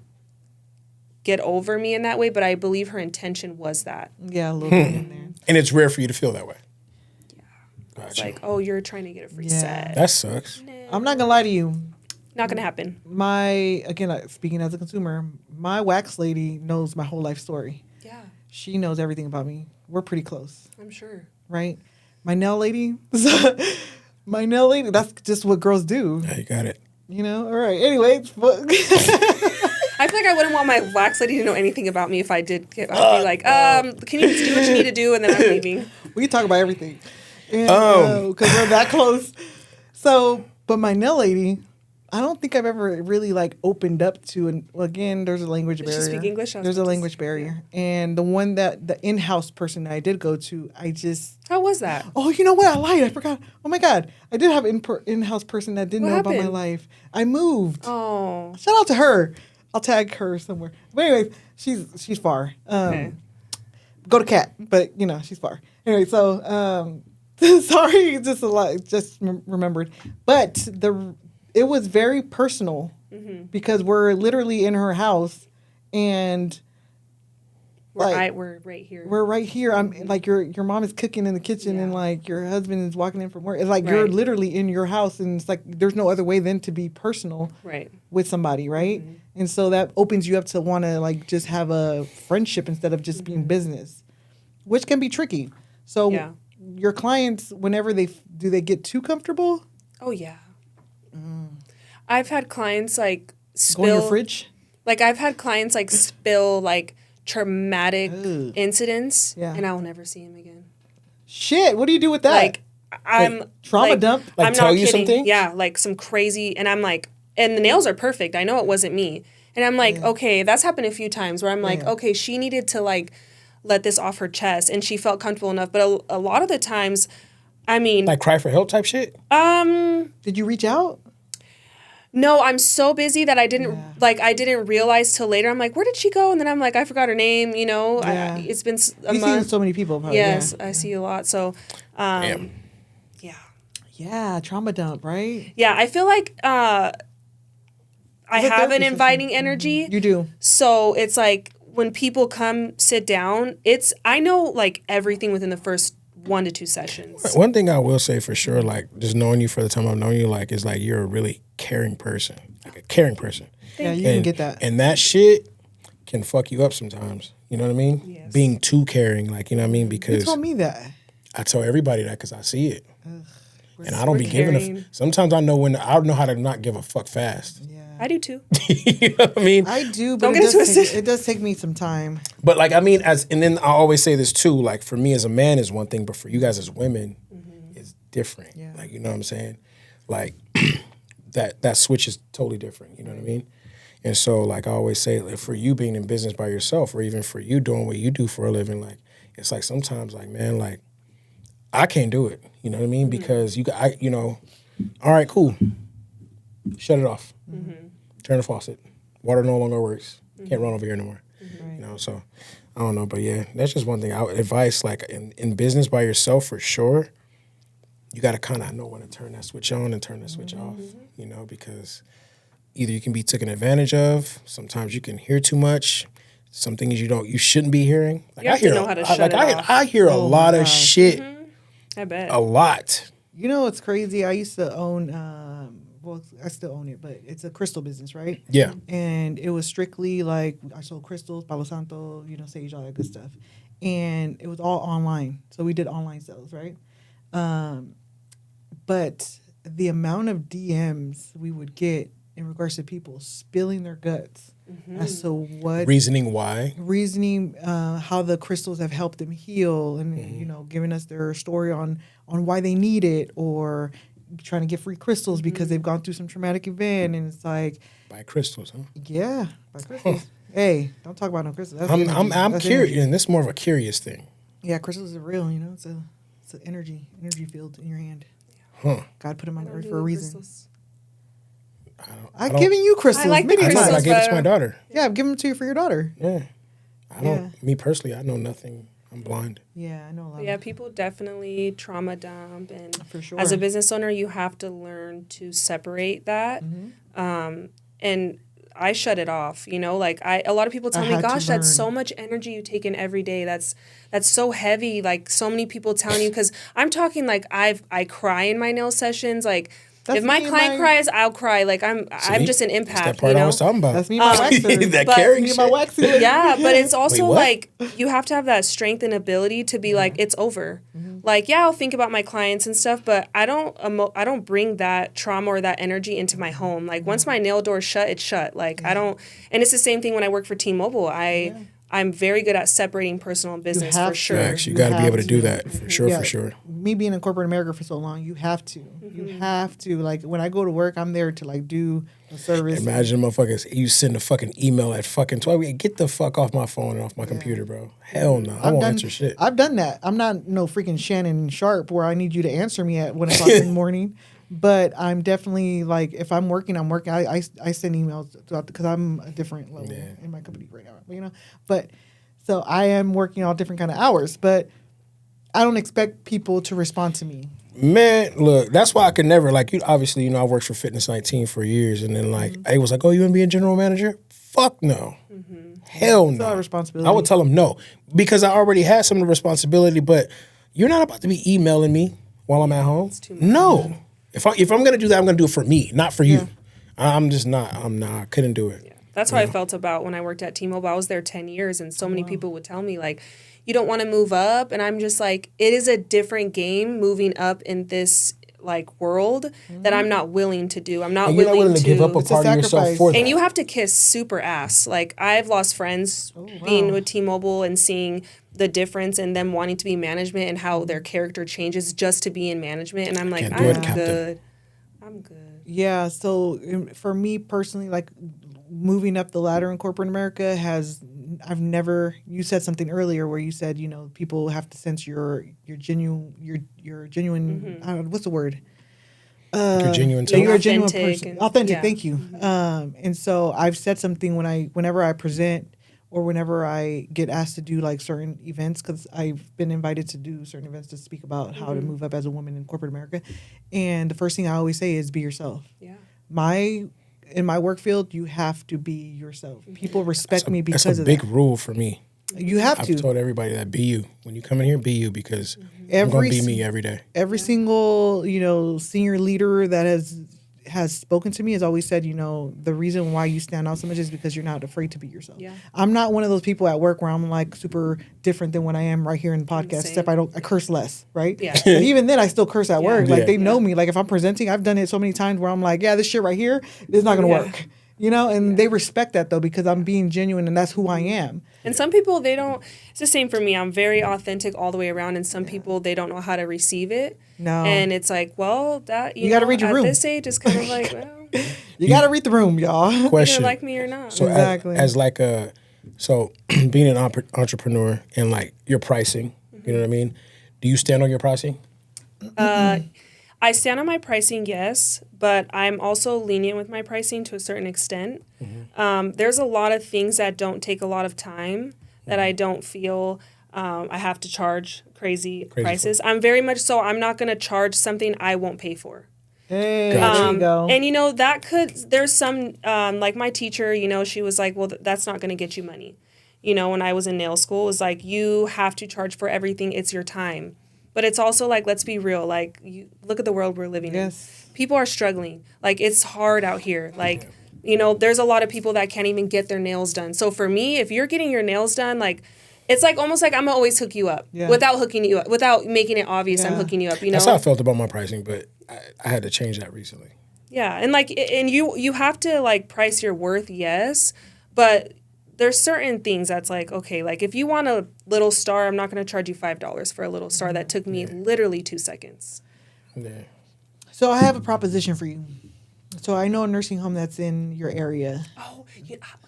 get over me in that way, but I believe her intention was that. Yeah, a little bit in there. And it's rare for you to feel that way. Yeah. It's like, oh, you're trying to get a free set. That sucks. I'm not going to lie to you. Not going to happen. Speaking as a consumer, my wax lady knows my whole life story. Yeah. She knows everything about me. We're pretty close. I'm sure. Right? My nail lady, that's just what girls do. Yeah, you got it. You know? All right. Anyway. I feel like I wouldn't want my wax lady to know anything about me if I did. I'd be like, can you just do what you need to do and then I'm leaving. We can talk about everything. Because we're that close. So, but my nail lady, I don't think I've ever really like opened up to, and again, there's a language barrier. Does she speak English? There's a language barrier. And the in-house person that I did go to, How was that? oh, you know what? I lied. I forgot. Oh my God. I did have an in-house person that didn't What know about my happened? life. I moved. Oh. Shout out to her. I'll tag her somewhere. But anyways, she's far. Okay. Go to Cat, but you know, she's far. Anyway, so sorry, just a lot, just remembered. But it was very personal because we're literally in her house and We're right here. we're right here. I'm like your mom is cooking in the kitchen and like your husband is walking in from work. It's like you're Right. literally in your house and it's like there's no other way than to be personal Right. with somebody, right? And so that opens you up to want to like just have a friendship instead of just being business, which can be tricky. So Yeah. your clients, whenever do they get too comfortable? Oh, yeah. I've had clients like Go in your spill. fridge? Like I've had clients like spill like traumatic Ugh. incidents Yeah. and I will never see him again. Shit, what do you do with that? Like I'm trauma like, dump? Like I'm tell not you kidding. something? Yeah, like some crazy, and I'm like, and the nails are perfect. I know it wasn't me, and I'm like, okay, that's happened a few times where I'm like, okay, she needed to like let this off her chest, and she felt comfortable enough. But a lot of the times, I mean, Like cry for help type shit? Did you reach out? no, I'm so busy that I didn't realize till later. I'm like, where did she go? And then I'm like, I forgot her name. You know, Yeah. It's been a You've month. seen so many people. Probably. Yes, I see a lot. So, Damn. yeah. Yeah, trauma dump, right? Yeah, I feel like I It's a have therapy an session. inviting energy. You do. So it's like when people come sit down, I know like everything within the first 1 to 2 sessions. One thing I will say for sure, like just knowing you for the time I've known you, like is like you're a really caring person, like a caring person. Yeah, you can get that. And that shit can fuck you up sometimes. You know what I mean? Yes. Being too caring, like, you know what I mean? You Because told me that. I tell everybody that because I see it. And I don't be giving caring. sometimes I know how to not give a fuck fast. Yeah. I do too. You know what I mean? I do, but Don't get it twisted. it does take me some time. But like, I mean, and then I always say this too, like for me as a man is one thing, but for you guys as women, it's different. Yeah. Like, you know what I'm saying? Like that switch is totally different. You know what I mean? And so like I always say, like, for you being in business by yourself, or even for you doing what you do for a living, like it's like sometimes like, man, like I can't do it. You know what I mean? Because all right, cool. Shut it off. Turn the faucet. Water no longer works. Can't run over here anymore. You know, so I don't know, but yeah, that's just one thing. I would advise, like in business by yourself for sure, you got to kind of know when to turn that switch on and turn that switch off. You know, because either you can be taken advantage of. Sometimes you can hear too much. Some things you shouldn't be hearing. Like, You have to know how to shut it off. I hear a lot of shit. I bet. A lot. You know what's crazy? I used to own, I still own it, but it's a crystal business, right? Yeah. And it was strictly like I sold crystals, Palo Santo, sage, all that good stuff. And it was all online. So we did online sales, right? But the amount of DMs we would get in regards to people spilling their guts as to what reasoning why, how the crystals have helped them heal, and you know, giving us their story on why they need it, or trying to get free crystals because they've gone through some traumatic event, and it's like buy crystals, huh? Yeah, buy crystals. Hey, don't talk about no crystals. That's I'm That's curious, energy. and this is more of a curious thing. Yeah, crystals are real. You know, it's an energy field in your hand. Huh. God put them on earth for a reason. Crystals. I've given you crystals. I like the many I know, times. but I gave it to my daughter. Yeah, I've given them to you for your daughter. Yeah. I don't, me personally, I know nothing. I'm blind. Yeah, I know a lot. Yeah, people definitely trauma dump, and For sure. as a business owner, you have to learn to separate that. And I shut it off. You know, like a lot of people tell I me, had to "Gosh, that's learn. so much energy you take in every day. That's so heavy." Like so many people telling you, because I'm talking like I cry in my nail sessions, like. That's If my me and client my- cries, I'll cry. Like I'm just an That's empath. that part you know? I was talking about. That's me, my waxer. that But- caring Me, shit. my waxer. Yeah, but it's also what? like you have to have that strength and ability to be like, it's over. Like, yeah, I'll think about my clients and stuff, but I don't bring that trauma or that energy into my home. Like once my nail door's shut, it's shut. Like I don't, and it's the same thing when I work for T-Mobile. I'm very good at separating personal and business have for to. sure. Facts. You You got to be have able to do to. that for sure. Yeah. For sure. Me being in corporate America for so long, you have to. You have to. Like when I go to work, I'm there to like do a service. Imagine motherfuckers, you send a fucking email at fucking 12. Get the fuck off my phone and off my computer, bro. Hell no. I won't answer shit. I've done that. I'm not no freaking Shannon Sharp where I need you to answer me at 1 o'clock in the morning. But I'm definitely like, if I'm working, I'm working. I send emails throughout because I'm a different level in my company right now. You know, but so I am working all different kind of hours. But I don't expect people to respond to me. Man, look, that's why I could never, like, you. Obviously, you know, I worked for Fitness 19 for years, and then, like, I was like, oh, you want to be a general manager? Fuck no. Hell It's a lot no. of responsibility. I would tell them no, because I already had some of the responsibility, but you're not about to be emailing me while I'm at home. No. If I'm going to do that, I'm going to do it for me, not for you. I'm just not. I couldn't do it. That's how I felt about when I worked at T-Mobile. I was there 10 years, and so many people would tell me, like, you don't want to move up. And I'm just like, it is a different game moving up in this, like, world that I'm not willing to do. I'm not And you're not willing to give up a It's a part of yourself sacrifice. for that. And you have to kiss super ass. Like, I've lost friends being with T-Mobile and seeing the difference in them wanting to be management and how their character changes just to be in management. And I'm like, Can't do it, I'm Captain. good. I'm good. Yeah, so for me personally, like moving up the ladder in corporate America I've never, you said something earlier where you said, you know, people have to sense your genuine, what's the word? You're genuine Yeah, self. you're a genuine Authentic person. and- Authentic, yeah. thank you. And so I've said something whenever I present or whenever I get asked to do like certain events, because I've been invited to do certain events to speak about how to move up as a woman in corporate America. And the first thing I always say is be yourself. Yeah. In my work field, you have to be yourself. People respect me because That's a of big that. rule for me. You have I've to. told everybody that be you. When you come in here, be you, because I'm going to be me every day. Every single, you know, senior leader that has spoken to me has always said, you know, the reason why you stand out so much is because you're not afraid to be yourself. Yeah. I'm not one of those people at work where I'm like super different than what I am right here in the podcast, Same. except I curse less, right? Yeah. And even then I still curse at work. Like Yeah. they know me. Like if I'm presenting, I've done it so many times where I'm like, yeah, this shit right here is not gonna work. You know, and they respect that though because I'm being genuine and that's who I am. And some people, they don't, it's the same for me. I'm very authentic all the way around. And some people, they don't know how to receive it. No. And it's like, well, that, you gotta know, read your at room. this age, it's kind of like, well, You gotta read the room, y'all. either Question. like me or not. So Exactly. as like so being an entrepreneur and like your pricing, you know what I mean? Do you stand on your pricing? I stand on my pricing, yes, but I'm also lenient with my pricing to a certain extent. There's a lot of things that don't take a lot of time that I don't feel I have to charge crazy prices. I'm very much so, I'm not going to charge something I won't pay for. Hey, there you go. And, you know, there's some, like my teacher, you know, she was like, well, that's not going to get you money. You know, when I was in nail school, it was like, you have to charge for everything. It's your time. But it's also like, let's be real. Like, look at the world we're living in. People are struggling. Like, it's hard out here. Like, you know, there's a lot of people that can't even get their nails done. So for me, if you're getting your nails done, like, it's like almost like I'm gonna always hook you up without hooking you up, without making it obvious I'm hooking you up. You know, That's how I felt about my pricing, but I had to change that recently. yeah, and like, and you have to like price your worth, yes. But there's certain things that's like, okay, like if you want a little star, I'm not going to charge you $5 for a little star that took me literally 2 seconds. Yeah. So I have a proposition for you. So I know a nursing home that's in your area. Oh,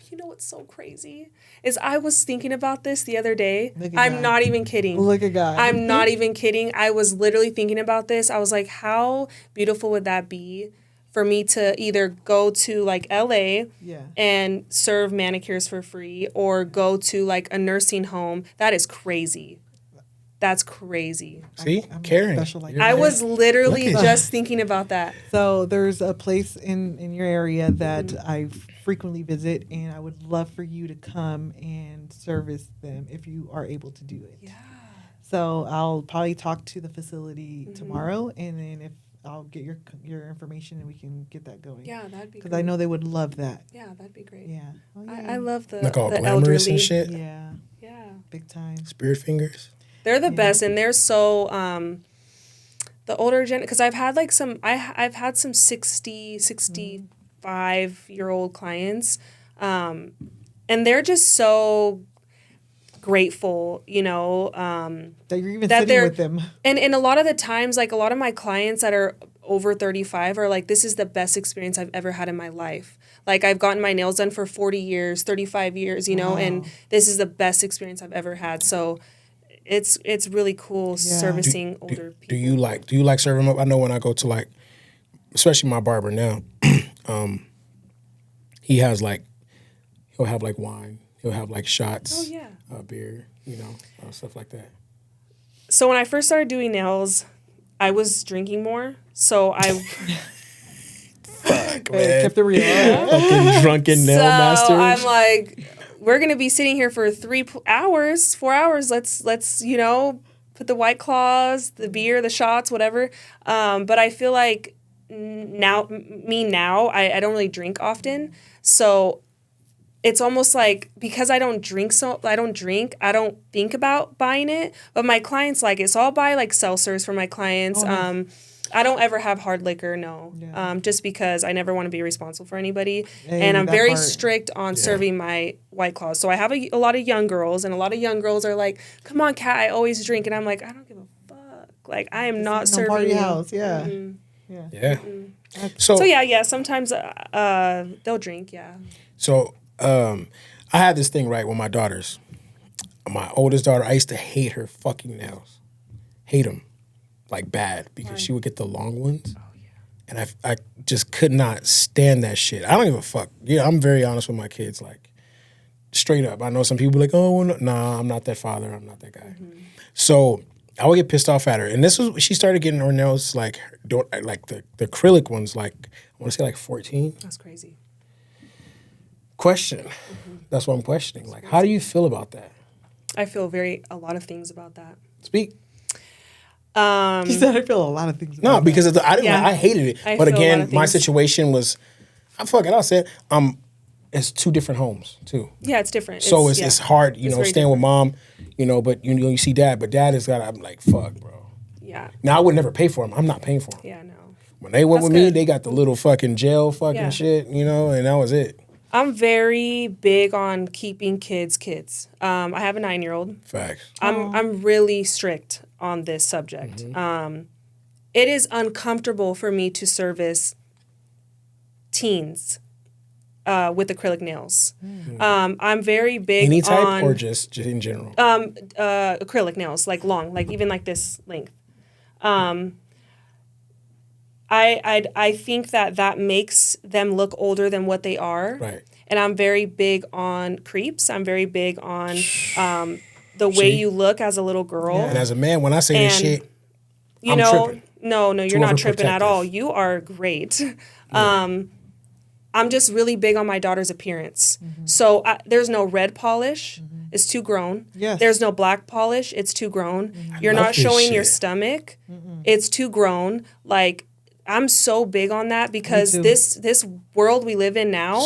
you know what's so crazy is I was thinking about this the other day. Look at I'm God. not even kidding. Look at God. I'm not even kidding. I was literally thinking about this. I was like, how beautiful would that be for me to either go to like LA and serve manicures for free or go to like a nursing home? That is crazy. That's crazy. See, I'm caring. special like I that. was literally just thinking about that. So there's a place in your area that I frequently visit, and I would love for you to come and service them if you are able to do it. Yeah. So I'll probably talk to the facility tomorrow, and then if I'll get your information and we can get that going. Yeah, that'd be great. Because I know they would love that. Yeah, that'd be great. Yeah. Oh, yeah. I love the, Like all the glamorous elderly. and shit. Yeah. Yeah. Big time. Spirit fingers. They're the best, and they're so the older gen. Because I've had like I've had some 60, 65-year-old clients, and they're just so grateful, you know. That you're even that sitting they're with them. and a lot of the times, like a lot of my clients that are over 35 are like, this is the best experience I've ever had in my life. Like I've gotten my nails done for 40 years, 35 years, you know, and this is the best experience I've ever had. So it's really cool servicing older people. Do you like serving them up? I know when I go to like, especially my barber now, he'll have like wine, he'll have like shots, beer, you know, stuff like that. So when I first started doing nails, I was drinking more. So I Fuck, man. Kept it real. Fucking drunken nail masters. I'm like, we're gonna be sitting here for 4 hours. Let's you know, put the White Claws, the beer, the shots, whatever. But I feel like now I don't really drink often, so it's almost like because I don't drink, I don't think about buying it. But my clients like it, so I'll buy like seltzers for my clients. I don't ever have hard liquor, no. Yeah. Just because I never want to be responsible for anybody. Hey, and I'm that very part. strict on serving my White Claws. So I have a lot of young girls, and a lot of young girls are like, come on, Kat, I always drink. And I'm like, I don't give a fuck. Like, I am not serving party you. house, yeah. Mm-hmm. Yeah. So yeah, sometimes they'll drink, yeah. So I had this thing right with my daughters. My oldest daughter, I used to hate her fucking nails. Hate them. Like bad, because she would get the long ones. Oh, yeah. And I just could not stand that shit. I don't give a fuck. Yeah, I'm very honest with my kids, like straight up. I know some people like, oh, no, nah, I'm not that father. I'm not that guy. Mm-hmm. So I would get pissed off at her. And this was, she started getting her nails like the acrylic ones, like I want to say like 14. That's crazy. Question. That's what I'm questioning. Like, how do you feel about that? I feel a lot of things about that. Speak. She said I feel a lot of things. No, because I hated it. I But feel a lot again, of my things. situation was, I'll say it. It's 2 different homes too. Yeah, it's different. So it's hard, you It's know, very staying with mom, you know, but you see dad, but dad has got, I'm like, fuck, bro. Yeah. Now I would never pay for him. I'm not paying for him. Yeah, no. When they went That's with me, good. they got the little fucking jail fucking Yeah. shit, you know, and that was it. I'm very big on keeping kids. I have a 9-year-old. Facts. I'm really strict on this subject. Mm-hmm. It is uncomfortable for me to service teens with acrylic nails. I'm very big Any type on or just in general? acrylic nails, like long, like even like this length. I think that makes them look older than what they are. Right. And I'm very big on creeps. I'm very big on the way you look as a little girl. And as a man, when I say this And, shit, You I'm know, tripping. no, you're not tripping at overprotective. all. You are great. I'm just really big on my daughter's appearance. So there's no red polish. It's too grown. Yes. There's no black polish. It's too grown. You're love not this showing your shit. stomach. It's too grown. Like, I'm so big on that because too. this world we live in now, Or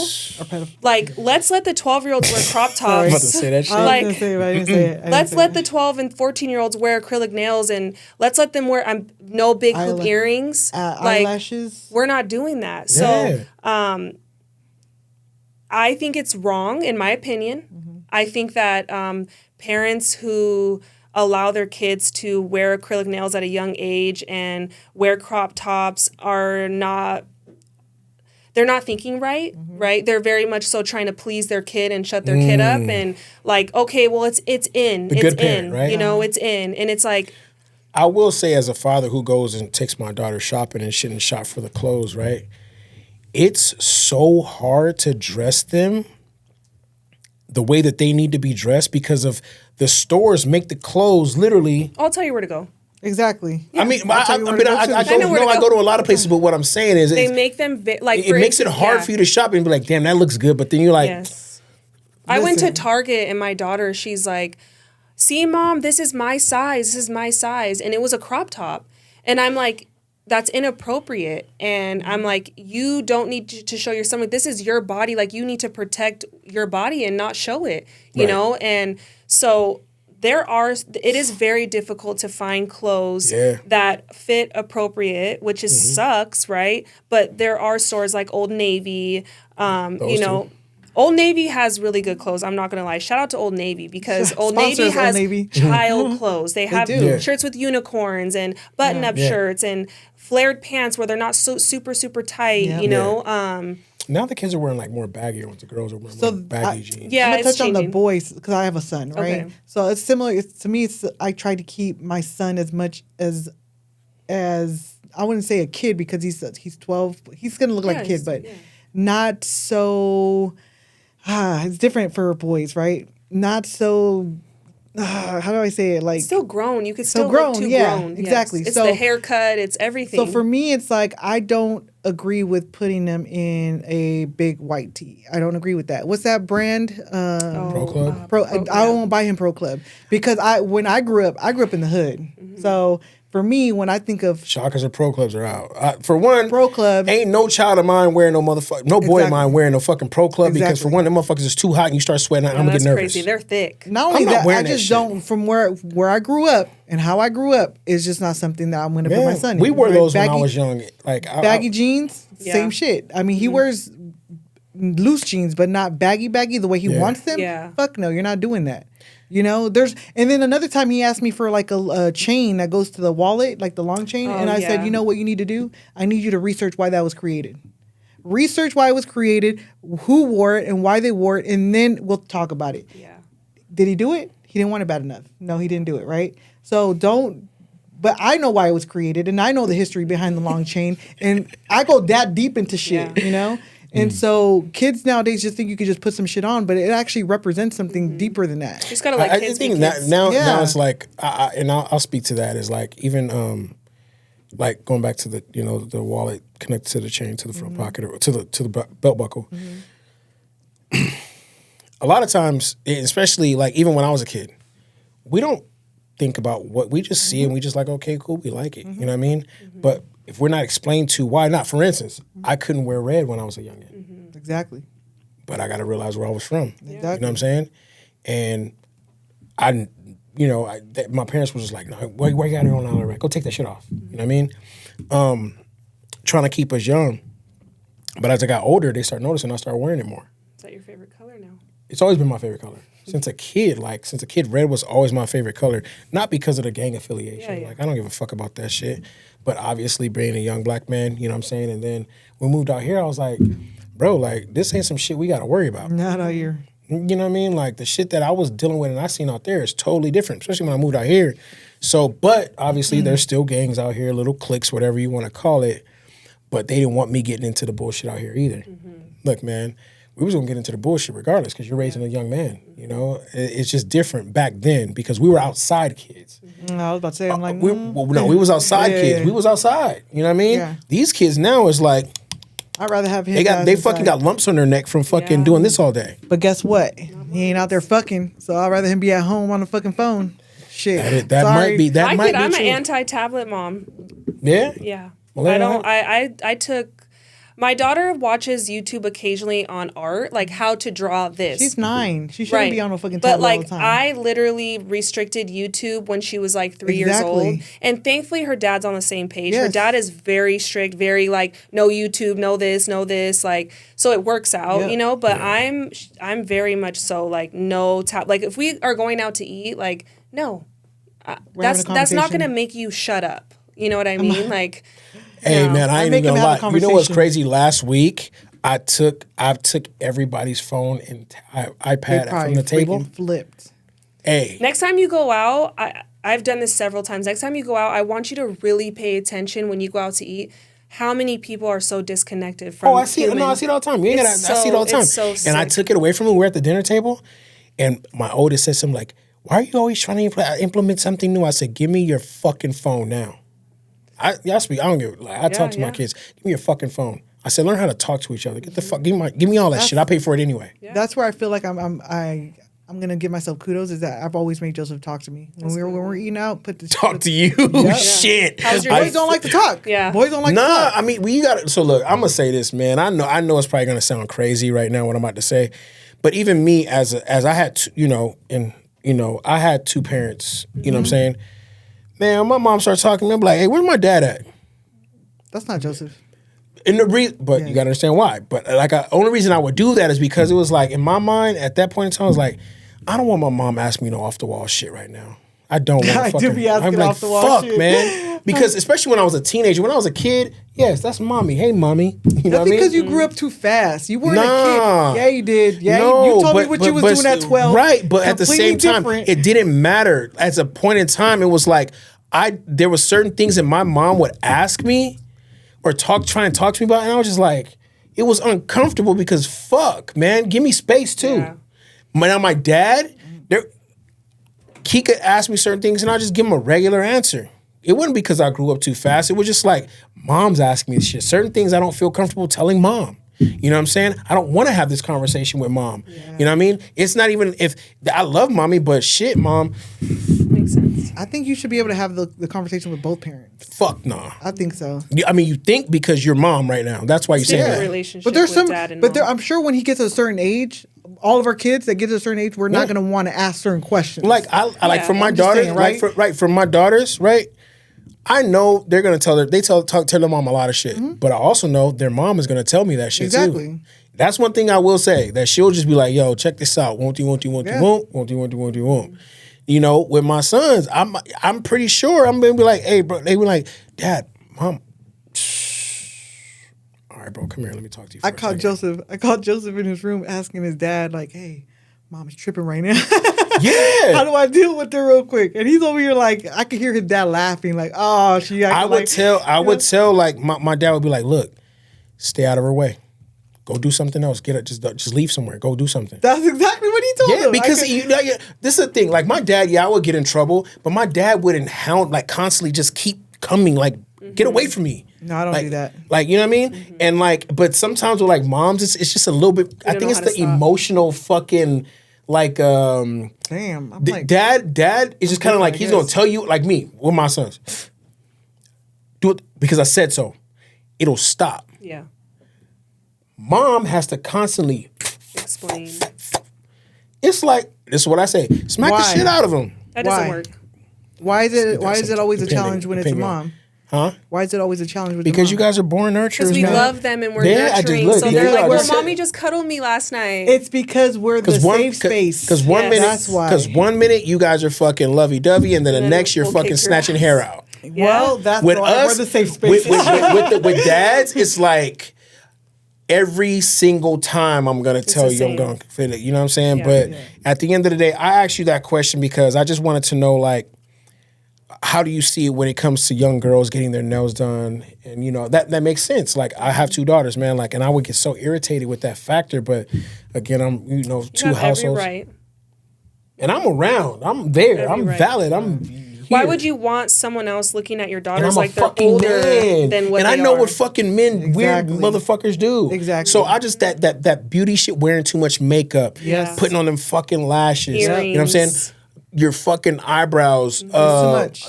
pedophile. like, let's let the 12-year-olds wear crop tops. I'm about to say that shit. I was Like, gonna say it, but I didn't say it. let's let the 12 and 14-year-olds wear acrylic nails, and let's let them wear no big hoop Eyela- earrings. Like, eyelashes. we're not doing that. So I think it's wrong, in my opinion. I think that parents who allow their kids to wear acrylic nails at a young age and wear crop tops are not... They're not thinking right, right? They're very much so trying to please their kid and shut their kid up and like, okay, well, it's in. The it's good parent, in. right? You know, it's in. And it's like... I will say as a father who goes and takes my daughter shopping and shit and shop for the clothes, right? It's so hard to dress them the way that they need to be dressed because of the stores make the clothes literally... I'll tell you where to go. Exactly. I mean, I'll tell you where to go, too. I go to a lot of places, but what I'm saying is They make them like... it makes it hard for you to shop and be like, damn, that looks good. But then you're like... Yes. I went to Target and my daughter, she's like, see, Mom, this is my size. This is my size. And it was a crop top. And I'm like, that's inappropriate. And I'm like, you don't need to show your stomach. This is your body. Like, you need to protect your body and not show it, you know? And so... it is very difficult to find clothes that fit appropriate, which is sucks, right? But there are stores like Old Navy, you know, Old Navy has really good clothes. I'm not going to lie. Shout out to Old Navy because Old Navy has child clothes. They have shirts with unicorns and button-up shirts and flared pants where they're not so super, super tight, you know? Now the kids are wearing like more baggy ones. The girls are wearing more baggy jeans. I'm gonna touch on the boys because I have a son, right? Okay. So it's similar. To me, I try to keep my son as much as I wouldn't say a kid because he's 12. He's gonna look like a kid, but not so. It's different for boys, right? Not so. How do I say it? Like still grown. You could still look too grown. Exactly. Yes. It's the haircut. It's everything. So for me, it's like I don't agree with putting them in a big white tee. I don't agree with that. What's that brand? Pro Club. I won't buy him Pro Club because when I grew up in the hood. So for me, when I think of Shockers or Pro Clubs are out. For one, Pro Club ain't no child of mine wearing no boy of mine wearing no fucking Pro Club because for one, them motherfuckers is too hot and you start sweating. I'm gonna get nervous. Crazy. They're thick. Not only that, I just don't. From where I grew up and how I grew up is just not something that I'm gonna put my son in. We wore those when I was young. Like baggy jeans, same shit. I mean, he wears loose jeans, but not baggy the way he wants them. Yeah. Fuck no, you're not doing that. You know, and then another time he asked me for like a chain that goes to the wallet, like the long chain. And I said, you know what you need to do? I need you to research why that was created. Research why it was created, who wore it and why they wore it. And then we'll talk about it. Yeah. Did he do it? He didn't want it bad enough. No, he didn't do it. Right. So but I know why it was created and I know the history behind the long chain and I go that deep into shit, you know? And so kids nowadays just think you could just put some shit on, but it actually represents something deeper than that. Just gotta like kids. I think now it's like, and I'll speak to that as like even like going back to the the wallet connected to the chain to the front pocket or to the belt buckle. A lot of times, especially like even when I was a kid, we don't think about what we just see and we just like okay cool we like it, you know what I mean? But if we're not explained to why not, for instance, I couldn't wear red when I was a youngin'. Exactly. But I got to realize where I was from. Exactly. You know what I'm saying? And my parents were just like, no, why you got it on all right? Go take that shit off. You know what I mean? Trying to keep us young. But as I got older, they started noticing I started wearing it more. Is that your favorite color now? It's always been my favorite color. Since a kid, red was always my favorite color. Not because of the gang affiliation. Like, I don't give a fuck about that shit. But obviously, being a young black man, you know what I'm saying? And then we moved out here, I was like, bro, like, this ain't some shit we got to worry about. Not out here. You know what I mean? Like, the shit that I was dealing with and I seen out there is totally different, especially when I moved out here. So, but obviously, there's still gangs out here, little cliques, whatever you want to call it. But they didn't want me getting into the bullshit out here either. Look, man, we was going to get into the bullshit regardless because you're raising a young man, you know? It's just different back then because we were outside kids. I was about to say, I'm like, we was outside kids. We was outside. You know what I mean? Yeah. These kids now is like, I'd rather have him. They fucking got lumps on their neck from fucking doing this all day. But guess what? He ain't out there fucking. So I'd rather him be at home on the fucking phone. Shit. That might be I'm true. an anti-tablet mom. Yeah? Yeah. Well, I don't. I took My daughter watches YouTube occasionally on art, like how to draw this. She's 9. She shouldn't be on a fucking But tablet all like, the time. I literally restricted YouTube when she was like 3 years old. And thankfully her dad's on the same page. Her dad is very strict, very like, no YouTube, no this, like, so it works out, you know? But I'm very much so like, no tab. Like, if we are going out to eat, like, no. That's not going to make you shut up. You know what I mean? Like... Hey, man, I ain't even gonna lie. You know what's crazy? Last week, I took everybody's phone and iPad from the table. Flipped. Hey. Next time you go out, I've done this several times. Next time you go out, I want you to really pay attention when you go out to eat. How many people are so disconnected from I see it all the time. I see it all the time. So and I took it away from him. We're at the dinner table, and my oldest said something like, "Why are you always trying to implement something new?" I said, "Give me your fucking phone now." I don't give. Like, I talk to my kids. Give me your fucking phone. I said, learn how to talk to each other. Get the fuck. Give me all that shit. I pay for it anyway. Yeah. That's where I feel like I'm gonna give myself kudos. Is that I've always made Joseph talk to me when we're eating out. To you. Shit. Boys don't like to talk. Yeah. Boys don't like to talk. I mean, we got. So look, I'm gonna say this, man. I know it's probably gonna sound crazy right now what I'm about to say, but even me as I had I had 2 parents. You know what I'm saying? Man, my mom starts talking to me. I'm like, hey, where's my dad at? That's not Joseph. You gotta understand why. But like, only reason I would do that is because it was like in my mind at that point in time, I was like, I don't want my mom asking me no off the wall shit right now. I don't want to fucking. Do be asking I'm like, off the wall fuck, shit. man. Because especially when I was a teenager, when I was a kid, yes, that's mommy. Hey, mommy. You know what I mean? Because you grew up too fast. You weren't a kid. Yeah, you did. Yeah, no, you told me what you was doing at 12. Right, but at the same time, it didn't matter. At a point in time, it was like there were certain things that my mom would ask me or try and talk to me about, and I was just like, it was uncomfortable because fuck, man, give me space too. Yeah. Now my dad, he could ask me certain things, and I just give him a regular answer. It wasn't because I grew up too fast. It was just like, mom's asking me shit. Certain things I don't feel comfortable telling mom. You know what I'm saying? I don't want to have this conversation with mom. Yeah. You know what I mean? It's not even if I love mommy, but shit, mom. Makes sense. I think you should be able to have the conversation with both parents. Fuck nah. I think so. I mean, you think because you're mom right now. That's why you're saying that. Relationship but there's with dad and mom. I'm sure when he gets to a certain age, all of our kids that get to a certain age, we're not going to want to ask certain questions. Like I like from my daughters, right? From my daughters, right? I know they're gonna tell their mom a lot of shit, but I also know their mom is gonna tell me that shit too. That's one thing I will say, that she'll just be like, "Yo, check this out. Won't you? You know, with my sons, I'm pretty sure I'm gonna be like, "Hey, bro," they were like, "Dad, mom." All right, bro, come here. Let me talk to you. I called Joseph in his room asking his dad, like, "Hey, mom is tripping right now." Yeah. How do I deal with her real quick? And he's over here like, I could hear his dad laughing, like, "Oh, she." I would tell like my dad would be like, "Look, stay out of her way. Go do something else. Get it. Just leave somewhere. Go do something." That's exactly what he told him. Yeah, because this is the thing. Like my dad, I would get in trouble, but my dad wouldn't hound like constantly just keep coming like, "Get away from me." No, I don't do that. Like, you know what I mean? Mm-hmm. And like, but sometimes with like moms, it's just a little bit. I think it's the emotional fucking like. Damn, I'm like, dad is just kind of like he's gonna tell you like me with my sons. Do it because I said so. It'll stop. Yeah. Mom has to constantly explain. It's like, this is what I say. Smack the shit out of them. That doesn't work. Why is it always a challenge when it's a mom? Huh? Why is it always a challenge with because you guys are born nurturers, because we love them and we're nurturing. So they're like, well, mommy just cuddled me last night. It's because we're the safe space. Because one minute you guys are fucking lovey-dovey, and then the next you're fucking snatching hair out. Yeah. Well, that's with why we're the safe space. With dads, it's like every single time I'm gonna tell you I'm gonna fit it. You know what I'm saying? But at the end of the day, I asked you that question because I just wanted to know, like, how do you see it when it comes to young girls getting their nails done? And you know, that makes sense. Like, I have 2 daughters, man. Like, and I would get so irritated with that factor. But again, I'm 2 households. Every right. And I'm around. I'm there. I'm valid. I'm here. Why would you want someone else looking at your daughters like they're older than what they are? And I know what fucking men, weird motherfuckers do. Exactly. So I just, that beauty shit, wearing too much makeup, putting on them fucking lashes. Earrings. You know what I'm saying? Your fucking eyebrows. It's too much.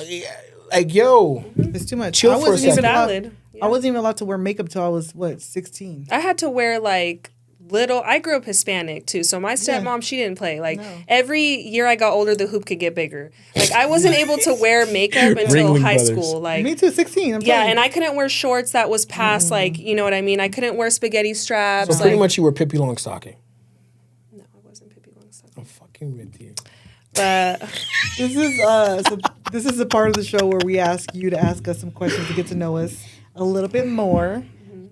Like, yo. It's too much. Chill for a second. Valid. I wasn't even allowed to wear makeup till I was 16. I had to wear like I grew up Hispanic too, so my stepmom, she didn't play. Like every year I got older, the hoop could get bigger. Like I wasn't able to wear makeup until Ringling high Brothers. school. Like Me too, 16. and I couldn't wear shorts that was past like, you know what I mean? I couldn't wear spaghetti straps. So pretty much you were Pippi Longstocking. No, I wasn't Pippi Longstocking. I'm fucking with you. But this is a part of the show where we ask you to ask us some questions to get to know us a little bit more.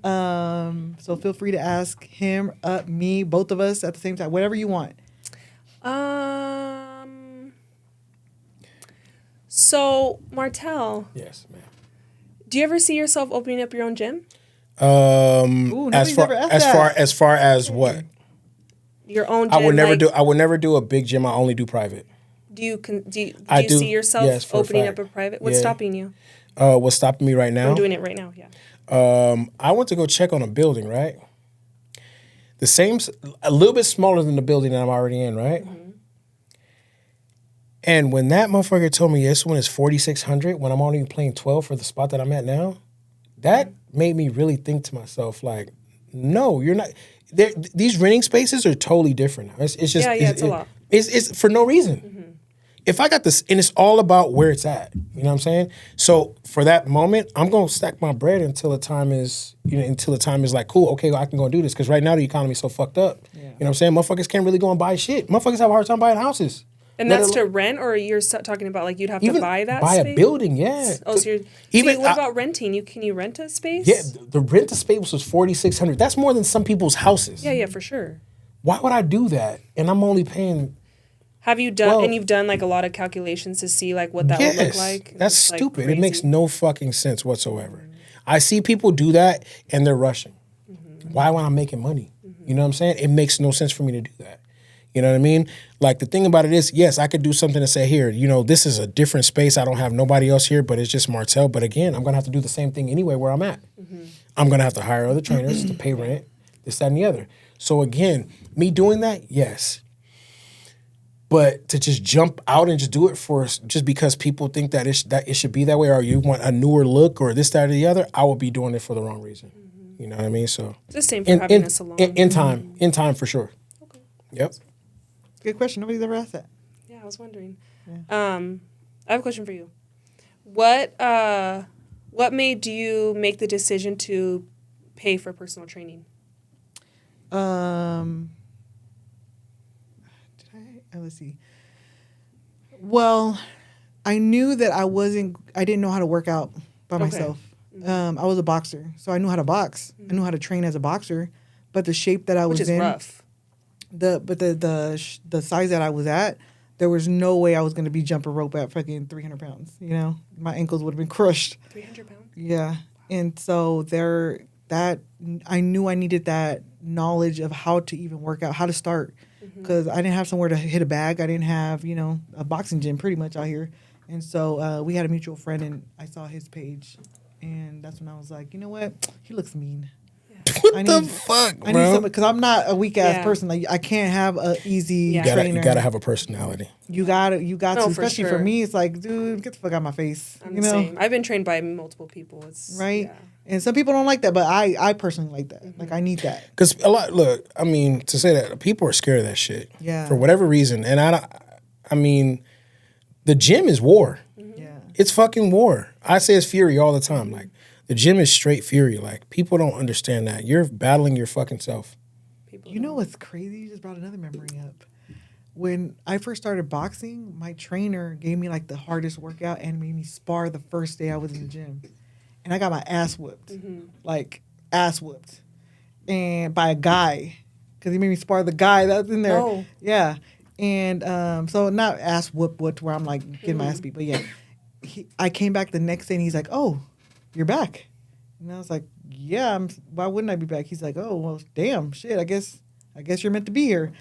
So feel free to ask him, me, both of us at the same time, whatever you want. So Martel. Yes, ma'am. Do you ever see yourself opening up your own gym? Nobody's ever asked that. As far as what? Your own gym? I would never do a big gym. I only do private. Do you see yourself opening up a private? What's stopping you? What's stopping me right now? I'm doing it right now, yeah. I went to go check on a building, right? A little bit smaller than the building that I'm already in, right? Mm-hmm. And when that motherfucker told me this one is 4,600, when I'm only paying 12 for the spot that I'm at now, that made me really think to myself, like, no, you're not. These renting spaces are totally different. It's just it's a lot. It's for no reason. Mm-hmm. If I got this, and it's all about where it's at. You know what I'm saying? So for that moment, I'm gonna stack my bread until the time is, like, cool, okay, well, I can go do this. Because right now the economy's so fucked up. Yeah. You know what I'm saying? Motherfuckers can't really go and buy shit. Motherfuckers have a hard time buying houses. And that's to rent, or you're talking about like you'd have to buy that buy space? A building, yeah. Oh, so what about renting? Can you rent a space? Yeah, the rent a space was 4,600. That's more than some people's houses. Yeah, for sure. Why would I do that? And I'm only paying. Have you done, and you've done like a lot of calculations to see like what that would look like? That's stupid. It makes no fucking sense whatsoever. Mm-hmm. I see people do that and they're rushing. Mm-hmm. Why when I'm making money? Mm-hmm. You know what I'm saying? It makes no sense for me to do that. You know what I mean? Like the thing about it is, yes, I could do something to say, here, this is a different space. I don't have nobody else here, but it's just Martel. But again, I'm going to have to do the same thing anyway where I'm at. Mm-hmm. I'm going to have to hire other trainers to pay rent, this, that, and the other. So again, me doing that, yes. But to just jump out and just do it just because people think that it should be that way, or you want a newer look or this, that, or the other, I would be doing it for the wrong reason. Mm-hmm. You know what I mean? So it's the same for having a salon. In time for sure. Okay. Yep. Good question. Nobody's ever asked that. Yeah, I was wondering. Yeah. I have a question for you. What made you make the decision to pay for personal training? Let's see. Well, I knew that I didn't know how to work out by myself. Mm-hmm. I was a boxer, so I knew how to box. Mm-hmm. I knew how to train as a boxer, but the shape that I was in, which is rough. The size that I was at, there was no way I was going to be jumping rope at fucking 300 pounds. My ankles would have been crushed. 300 pounds? Yeah. Wow. And so I knew I needed that knowledge of how to even work out, how to start. Because I didn't have somewhere to hit a bag. I didn't have, a boxing gym pretty much out here. And so we had a mutual friend, and I saw his page. And that's when I was like, you know what? He looks mean. What the fuck, bro? I need something, because I'm not a weak-ass person. Like, I can't have an easy trainer. You gotta have a personality. You got to, especially for me. It's like, dude, get the fuck out of my face. I'm the same. I've been trained by multiple people. Right? Yeah. And some people don't like that, but I personally like that. Mm-hmm. Like, I need that. Because to say that, people are scared of that shit. Yeah. For whatever reason. And the gym is war. Mm-hmm. Yeah. It's fucking war. I say it's fury all the time. Like, the gym is straight fury. Like, people don't understand that. You're battling your fucking self. You know what's crazy? You just brought another memory up. When I first started boxing, my trainer gave me like the hardest workout and made me spar the first day I was in the gym. And I got my ass whooped. Mm-hmm. Like, ass whooped. And by a guy. Because he made me spar the guy that was in there. Oh. Yeah. And so not ass whooped where I'm like getting my ass beat. But yeah. I came back the next day and he's like, oh, you're back. And I was like, yeah, why wouldn't I be back? He's like, oh, well, damn, shit, I guess you're meant to be here.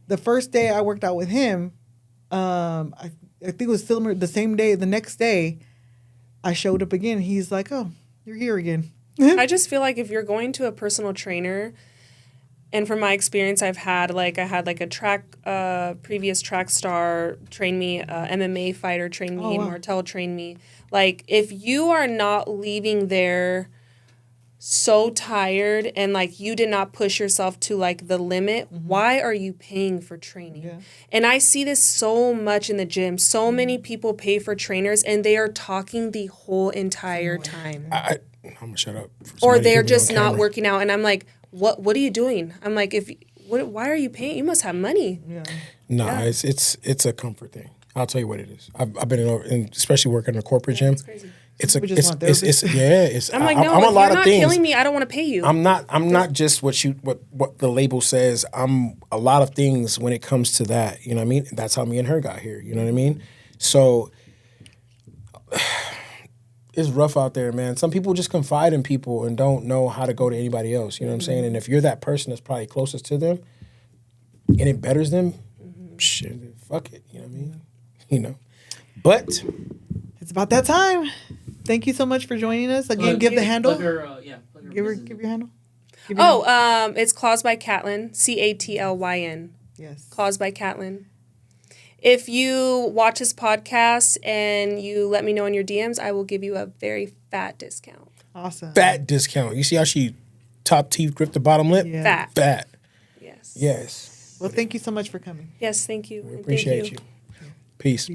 The first day I worked out with him, I think it was similar, the same day, the next day, I showed up again. He's like, oh, you're here again. I just feel like if you're going to a personal trainer, and from my experience, I had a previous track star train me, MMA fighter train me, Martel train me. Like, if you are not leaving there so tired and like you did not push yourself to like the limit, why are you paying for training? Yeah. And I see this so much in the gym. So many people pay for trainers and they are talking the whole entire time. I'm gonna shut up. Or they're just not working out. And I'm like, what are you doing? I'm like, why are you paying? You must have money. Yeah. No, it's a comfort thing. I'll tell you what it is. I've been in, especially working in a corporate gym. That's crazy. It's I'm like, no, I'm if a lot you're of not things. killing me, I don't want to pay you. I'm not just what the label says. I'm a lot of things when it comes to that. You know what I mean? That's how me and her got here. You know what I mean? So it's rough out there, man. Some people just confide in people and don't know how to go to anybody else. You know what I'm saying? And if you're that person that's probably closest to them and it betters them, shit, fuck it. You know what I mean? You know. But it's about that time. Thank you so much for joining us. Again, give the handle. Plug her give your handle. It's ClawsByCatlyn, CATLYN. Yes. ClawsByCatlyn. If you watch this podcast and you let me know in your DMs, I will give you a very fat discount. Awesome. Fat discount. You see how she top teeth grip the bottom lip? Yeah. Fat. Yes. Well, thank you so much for coming. Yes, thank you. We appreciate you. Peace.